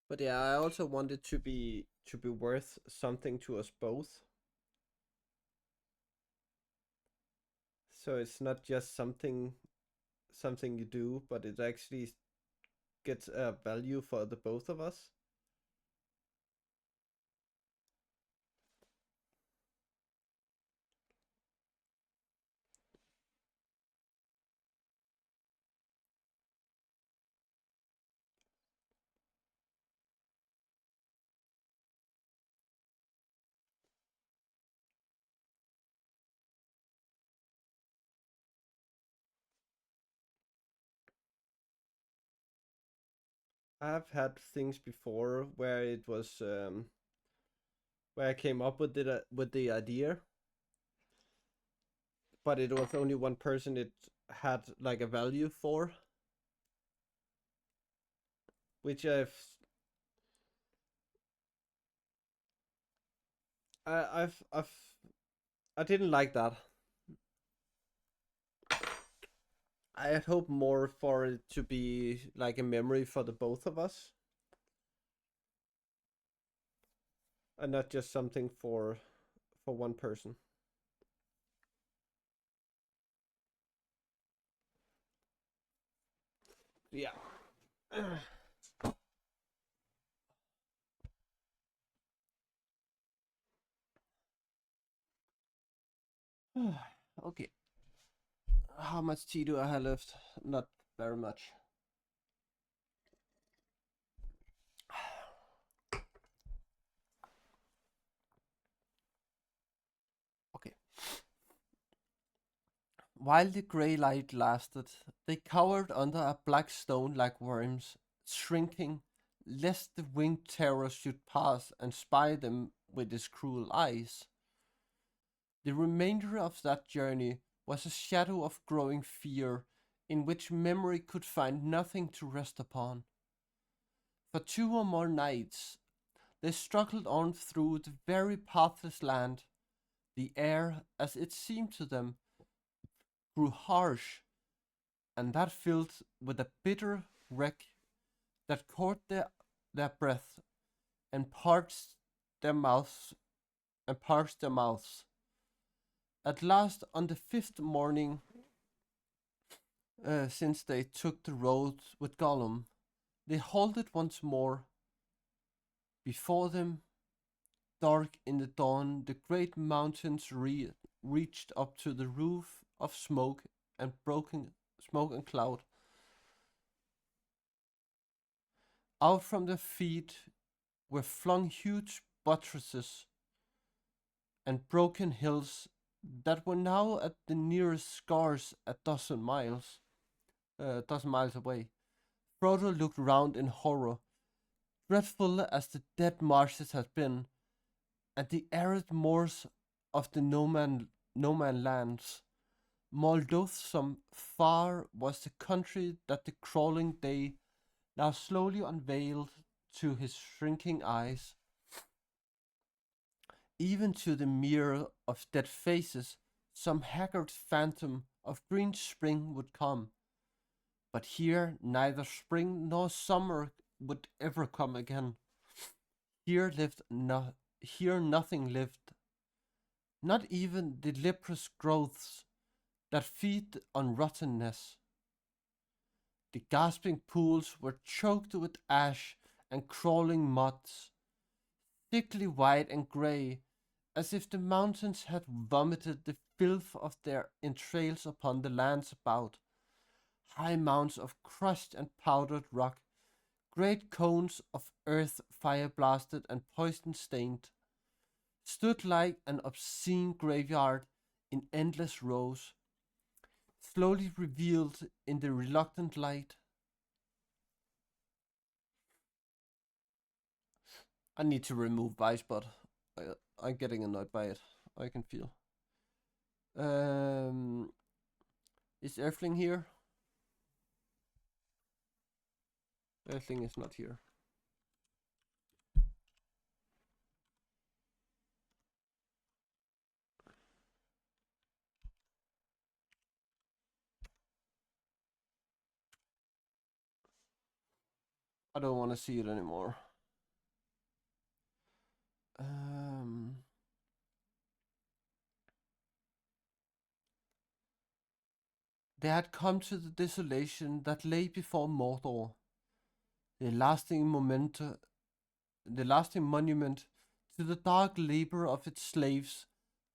But yeah, I also want it to be worth something to us both. So it's not just something you do, but it actually gets a value for the both of us. I've had things before where it was where I came up with with the idea, but it was only one person it had like a value for, which I've I didn't like that. I had hoped more for it to be like a memory for the both of us, and not just something for one person. Yeah. Okay. How much tea do I have left? Not very much. Okay. While the grey light lasted, they cowered under a black stone like worms, shrinking lest the winged terror should pass and spy them with his cruel eyes. The remainder of that journey was a shadow of growing fear in which memory could find nothing to rest upon. For 2 or more nights they struggled on through the very pathless land. The air, as it seemed to them, grew harsh, and that filled with a bitter reek that caught their breath and their mouths parched their mouths. At last, on the fifth morning since they took the road with Gollum, they halted once more. Before them, dark in the dawn, the great mountains reached up to the roof of smoke and cloud. Out from their feet were flung huge buttresses and broken hills that were now at the nearest scarce dozen miles away. Frodo looked round in horror. Dreadful as the dead marshes had been, and the arid moors of the no man lands, more loathsome far was the country that the crawling day now slowly unveiled to his shrinking eyes. Even to the mirror of dead faces, some haggard phantom of green spring would come. But here neither spring nor summer would ever come again. Here lived no, here nothing lived, not even the leprous growths that feed on rottenness. The gasping pools were choked with ash and crawling moths, thickly white and grey, as if the mountains had vomited the filth of their entrails upon the lands about. High mounds of crushed and powdered rock, great cones of earth fire blasted and poison stained, stood like an obscene graveyard in endless rows, slowly revealed in the reluctant light. I need to remove Vicebot. I'm getting annoyed by it. I can feel. Um, is Earthling here? Earthling is not here. I don't want to see it anymore. Um, they had come to the desolation that lay before Mordor, the lasting moment, the lasting monument to the dark labor of its slaves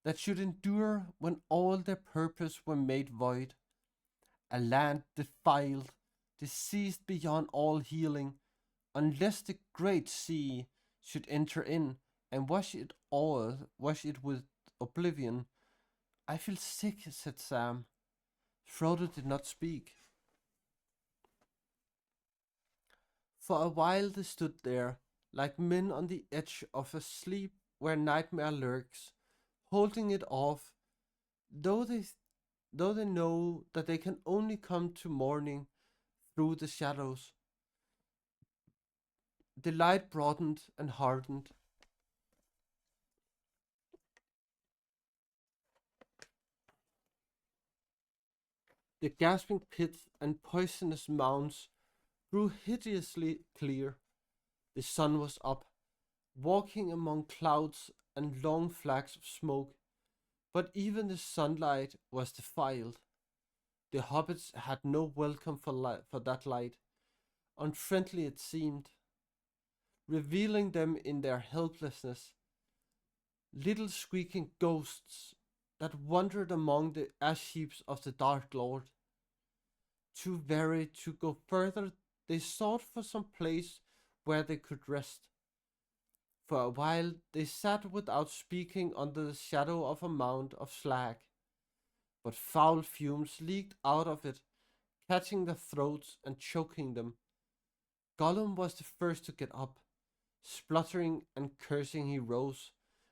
that should endure when all their purpose were made void. A land defiled, diseased beyond all healing, unless the great sea should enter in and wash it with oblivion. I feel sick, said Sam. Frodo did not speak. For a while they stood there, like men on the edge of a sleep where nightmare lurks, holding it off, though they though they know that they can only come to morning through the shadows. The light broadened and hardened. The gasping pit and poisonous mounds grew hideously clear. The sun was up, walking among clouds and long flags of smoke, but even the sunlight was defiled. The hobbits had no welcome for that light. Unfriendly it seemed, revealing them in their helplessness, little squeaking ghosts that wandered among the ash heaps of the Dark Lord. Too weary to go further, they sought for some place where they could rest. For a while they sat without speaking under the shadow of a mound of slag, but foul fumes leaked out of it, catching their throats and choking them. Gollum was the first to get up. Spluttering and cursing he rose,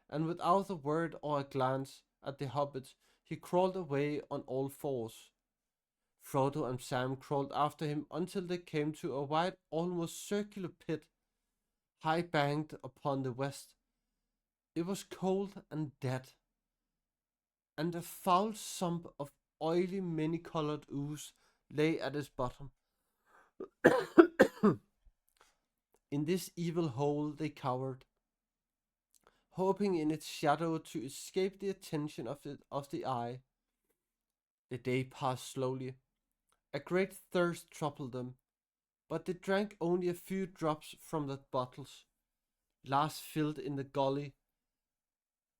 and without a word or a glance at the hobbits, he crawled away on all fours. Frodo and Sam crawled after him until they came to a wide, almost circular pit, high banked upon the west. It was cold and dead, and a foul sump of oily, many-colored ooze lay at its bottom. In this evil hole they cowered, hoping in its shadow to escape the attention of the eye. The day passed slowly. A great thirst troubled them, but they drank only a few drops from the bottles, last filled in the gully,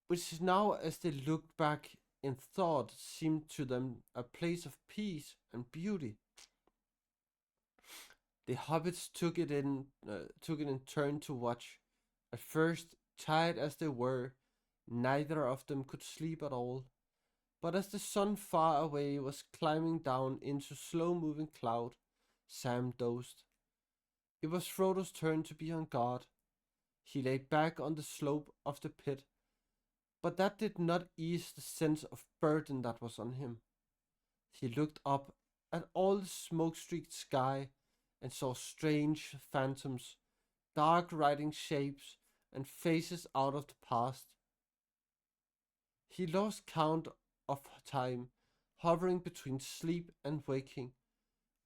which now, as they looked back in thought, seemed to them a place of peace and beauty. The hobbits took it in turn to watch. At first, tired as they were, neither of them could sleep at all. But as the sun far away was climbing down into slow-moving cloud, Sam dozed. It was Frodo's turn to be on guard. He lay back on the slope of the pit, but that did not ease the sense of burden that was on him. He looked up at all the smoke-streaked sky and saw strange phantoms, dark riding shapes, and faces out of the past. He lost count of time, hovering between sleep and waking,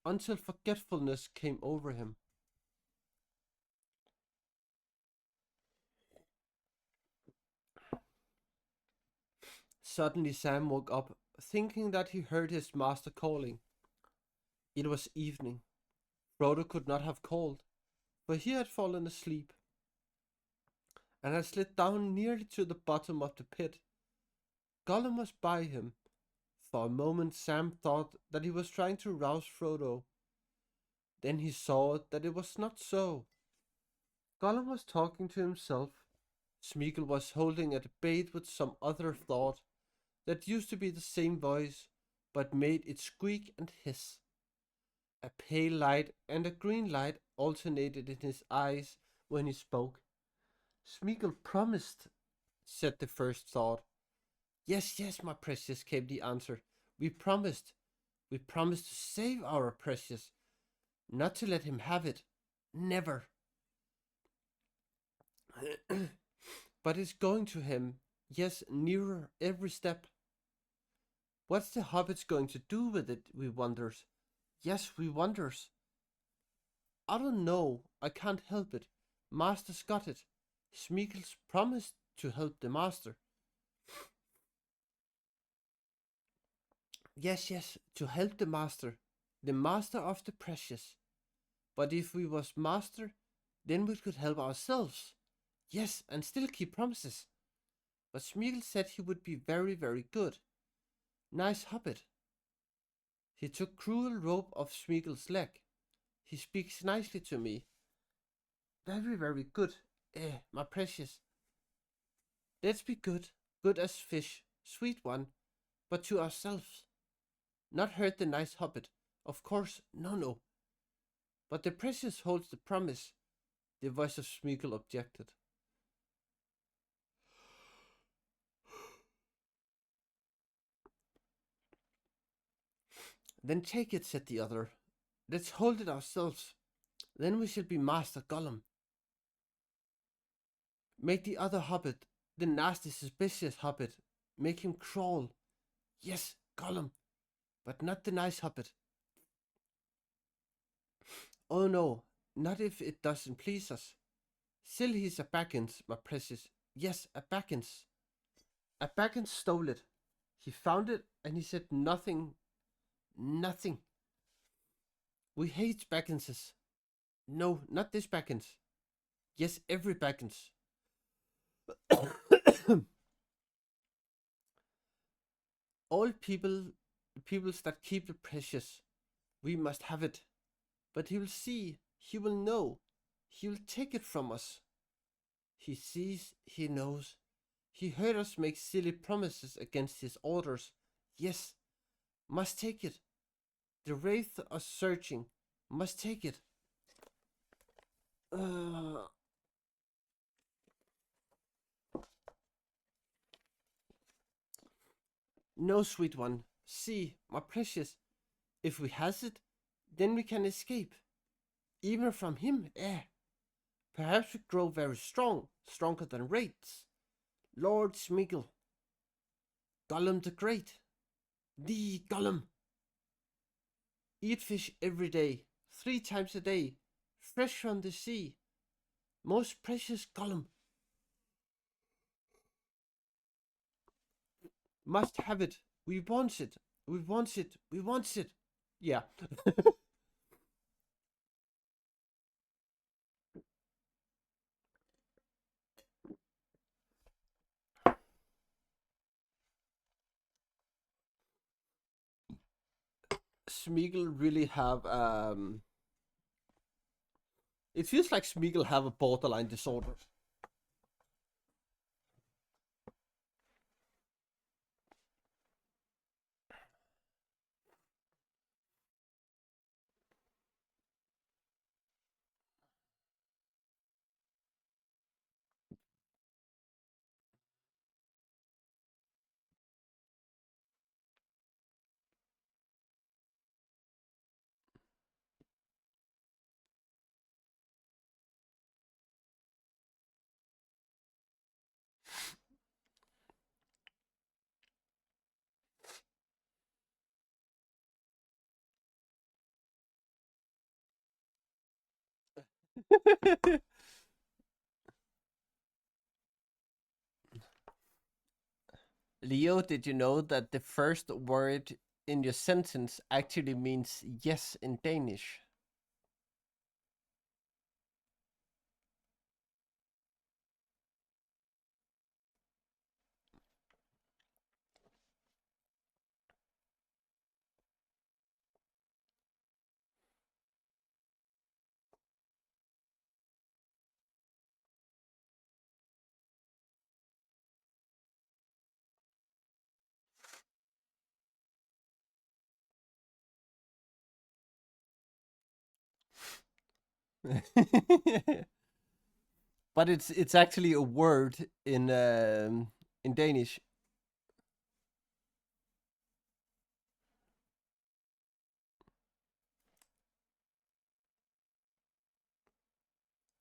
until forgetfulness came over him. Suddenly Sam woke up, thinking that he heard his master calling. It was evening. Frodo could not have called, for he had fallen asleep, and had slid down nearly to the bottom of the pit. Gollum was by him. For a moment Sam thought that he was trying to rouse Frodo. Then he saw that it was not so. Gollum was talking to himself. Smeagol was holding a debate with some other thought that used to be the same voice, but made it squeak and hiss. A pale light and a green light alternated in his eyes when he spoke. Smeagol promised, said the first thought. Yes, yes, my precious, came the answer. We promised. We promised to save our precious, not to let him have it. Never. But it's going to him, yes, nearer every step. What's the hobbits going to do with it, we wonders? Yes, we wonders. I don't know, I can't help it. Master's got it. Smeagol's promised to help the master. Yes, yes, to help the master of the precious. But if we was master, then we could help ourselves. Yes, and still keep promises. But Smeagol said he would be very, very good. Nice hobbit. He took cruel rope off Smeagol's leg. He speaks nicely to me. Very, very good. My precious. Let's be good, good as fish, sweet one, but to ourselves. Not hurt the nice hobbit. Of course, no, no. But the precious holds the promise, the voice of Smeagol objected. Then take it, said the other. Let's hold it ourselves. Then we shall be Master Gollum. Make the other hobbit, the nasty, suspicious hobbit, make him crawl. Yes, Gollum, but not the nice hobbit. Oh no, not if it doesn't please us. Still he's a Baggins, my precious. Yes, a Baggins. A Baggins stole it. He found it and he said nothing. Nothing. We hate Bagginses. No, not this Baggins. Yes, every Baggins. All peoples that keep the precious. We must have it. But he will see, he will know, he will take it from us. He sees, he knows. He heard us make silly promises against his orders. Yes, must take it. The wraith are searching, must take it. No, sweet one. See, my precious, if we has it, then we can escape. Even from him, perhaps we grow very strong, stronger than wraiths. Lord Smeagol, Gollum the Great, the Gollum. Eat fish every day, 3 times a day, fresh from the sea. Most precious Gollum. Must have it. We want it. We want it. We want it. Yeah. Smeagol really have it feels like Smeagol have a borderline disorder. Leo, did you know that the first word in your sentence actually means yes in Danish? But it's actually a word in Danish,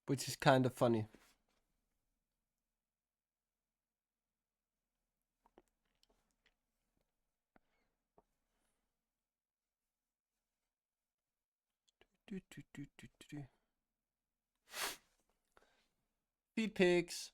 which is kind of funny. Feed pigs.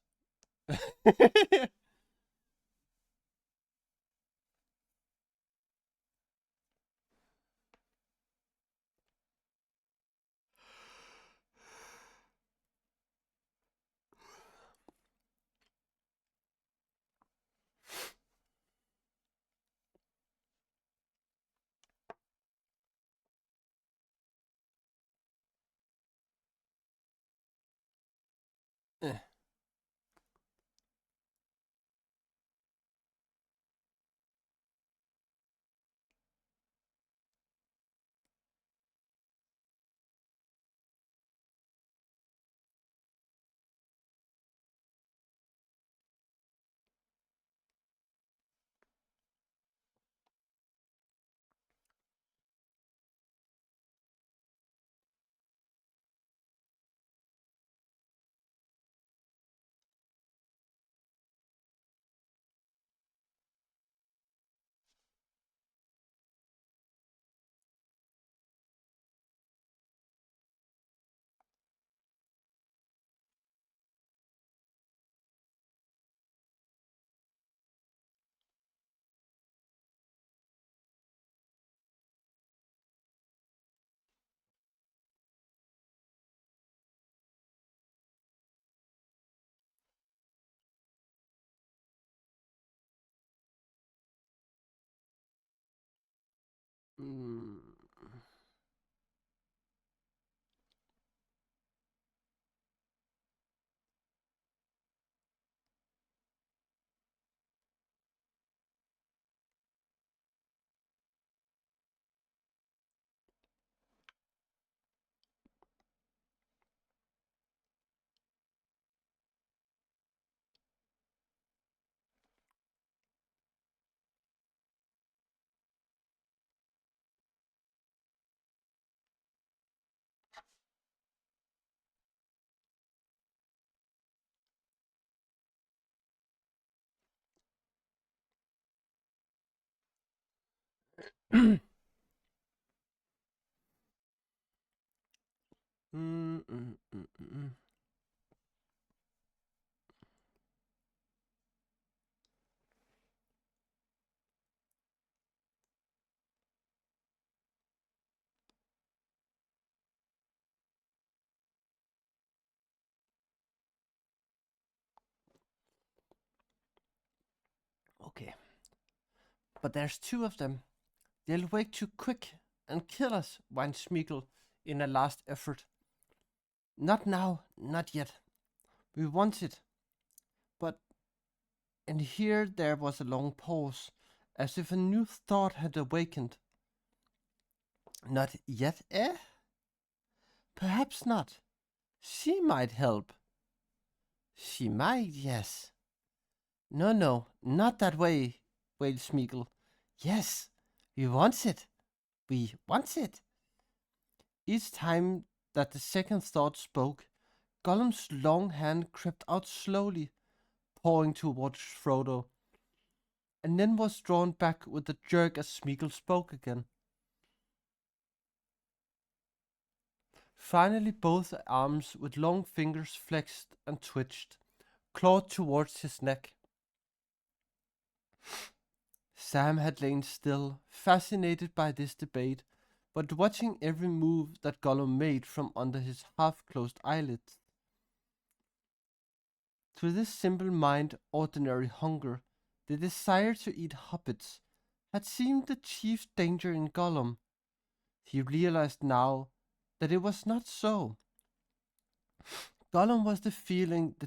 Mm. Mm, mm, mm, mm. Okay, but there's two of them. They'll wake too quick and kill us, whined Smeagol in a last effort. Not now, not yet. We want it. But, and here there was a long pause, as if a new thought had awakened. Not yet, eh? Perhaps not. She might help. She might, yes. No, no, not that way, wailed Smeagol. Yes, we want it. We want it. Each time that the second thought spoke, Gollum's long hand crept out slowly, pawing towards Frodo, and then was drawn back with a jerk as Smeagol spoke again. Finally, both arms with long fingers flexed and twitched, clawed towards his neck. Sam had lain still, fascinated by this debate, but watching every move that Gollum made from under his half-closed eyelids. To this simple mind, ordinary hunger, the desire to eat hobbits, had seemed the chief danger in Gollum. He realized now that it was not so. Gollum was feeling the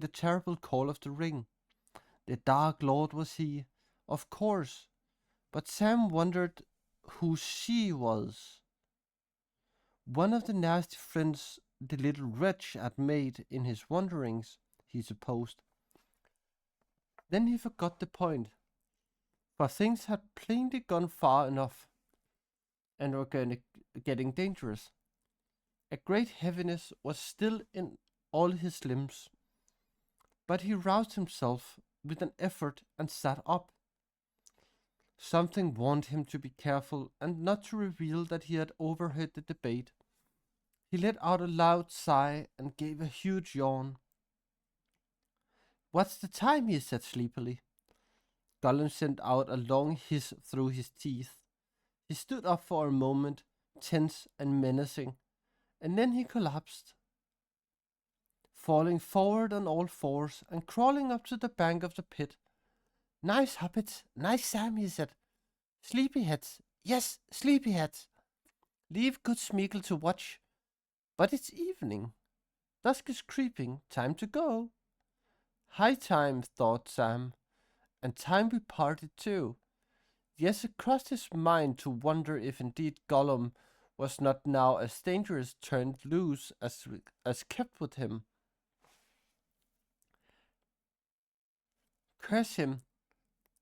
terrible call of the ring. The Dark Lord was he, of course, but Sam wondered who she was. One of the nasty friends the little wretch had made in his wanderings, he supposed. Then he forgot the point, for things had plainly gone far enough and were getting dangerous. A great heaviness was still in all his limbs, but he roused himself with an effort and sat up. Something warned him to be careful and not to reveal that he had overheard the debate. He let out a loud sigh and gave a huge yawn. What's the time? He said sleepily. Gollum sent out a long hiss through his teeth. He stood up for a moment, tense and menacing, and then he collapsed, falling forward on all fours and crawling up to the bank of the pit. Nice hobbits, nice Sam, he said. Sleepyheads, yes, sleepyheads. Leave good Smeagol to watch. But it's evening. Dusk is creeping, time to go. High time, thought Sam, and time we parted too. Yes, it crossed his mind to wonder if indeed Gollum was not now as dangerous turned loose as kept with him. Curse him!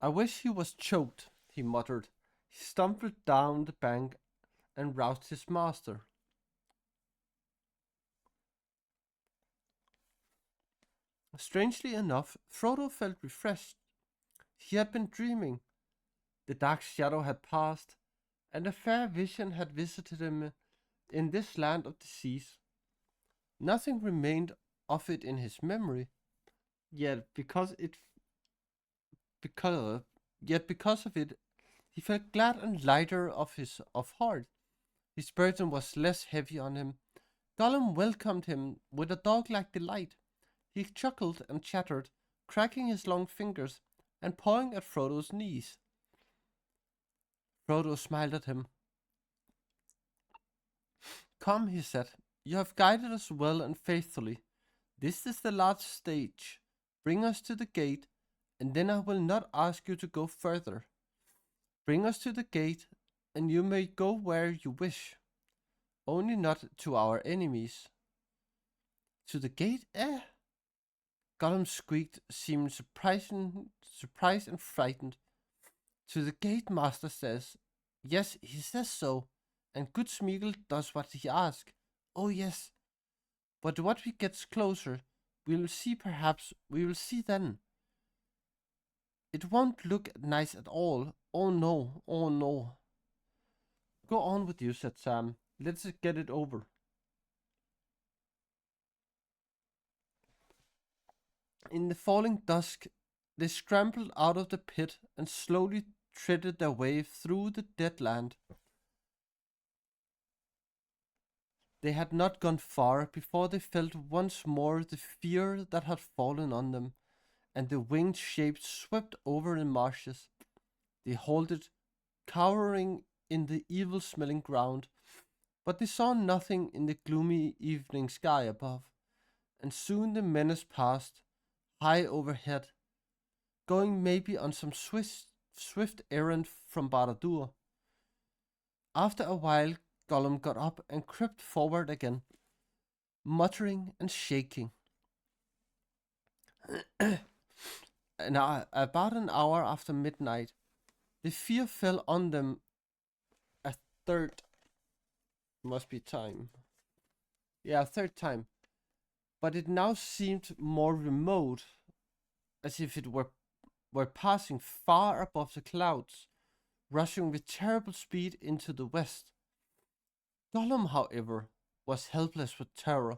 I wish he was choked, he muttered. He stumbled down the bank and roused his master. Strangely enough, Frodo felt refreshed. He had been dreaming. The dark shadow had passed, and a fair vision had visited him in this land of the seas. Nothing remained of it in his memory, yet because because of it, he felt glad and lighter of heart. His burden was less heavy on him. Gollum welcomed him with a dog-like delight. He chuckled and chattered, cracking his long fingers and pawing at Frodo's knees. Frodo smiled at him. Come, he said, you have guided us well and faithfully. This is the last stage. Bring us to the gate, and then I will not ask you to go further. Bring us to the gate, and you may go where you wish, only not to our enemies. To the gate, eh? Gollum squeaked, seeming surprised and frightened. To the gate, master says. Yes, he says so, and good Smeagol does what he asks. Oh yes, but what we gets closer, we will see perhaps, we will see then. It won't look nice at all. Oh no, oh no. Go on with you, said Sam. Let's get it over. In the falling dusk, they scrambled out of the pit and slowly threaded their way through the dead land. They had not gone far before they felt once more the fear that had fallen on them, and the winged shapes swept over the marshes. They halted, cowering in the evil-smelling ground, but they saw nothing in the gloomy evening sky above, and soon the menace passed, high overhead, going maybe on some swift errand from Barad-dûr. After a while, Gollum got up and crept forward again, muttering and shaking. About an hour after midnight, the fear fell on them a third. Must be time. Yeah, a third time. But it now seemed more remote, as if it were passing far above the clouds, rushing with terrible speed into the west. Gollum, however, was helpless with terror,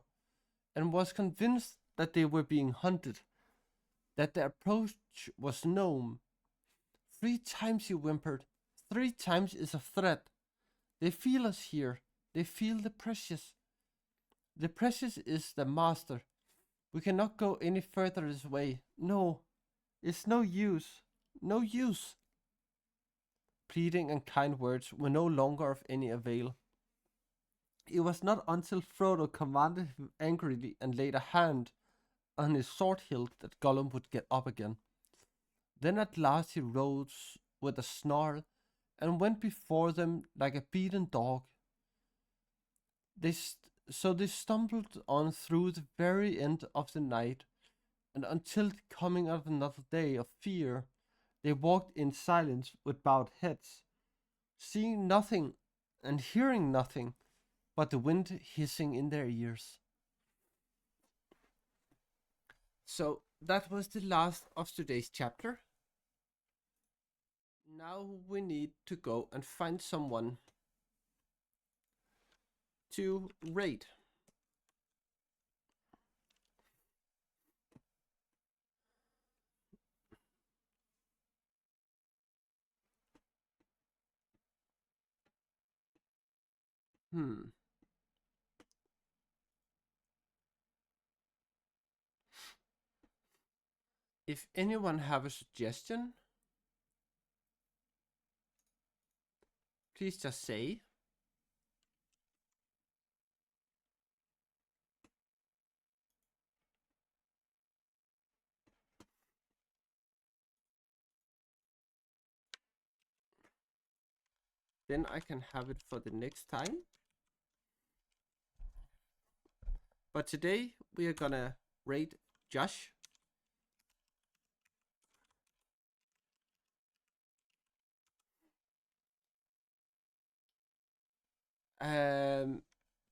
and was convinced that they were being hunted, that their approach was known. 3 times he whimpered. 3 times is a threat. They feel us here. They feel the precious. The precious is the master. We cannot go any further this way. No, it's no use. No use. Pleading and kind words were no longer of any avail. It was not until Frodo commanded him angrily and laid a hand on his sword hilt that Gollum would get up again. Then at last he rose with a snarl and went before them like a beaten dog. So they stumbled on through the very end of the night, and until the coming of another day of fear, they walked in silence with bowed heads, seeing nothing and hearing nothing but the wind hissing in their ears. So that was the last of today's chapter. Now we need to go and find someone to raid. If anyone have a suggestion, please just say. Then I can have it for the next time. But today we are gonna raid Josh.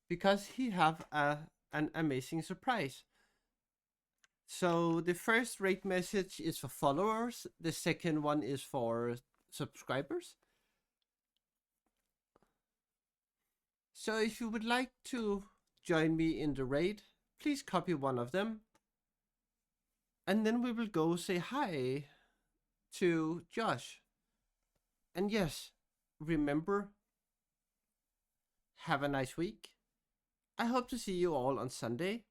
Because he have an amazing surprise. So the first raid message is for followers. The second one is for subscribers. So if you would like to join me in the raid, please copy one of them. And then we will go say hi to Josh. And yes, remember, have a nice week. I hope to see you all on Sunday.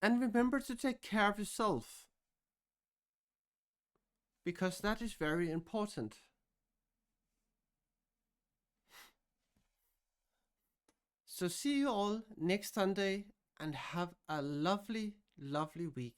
And remember to take care of yourself, because that is very important. So see you all next Sunday and have a lovely, lovely week.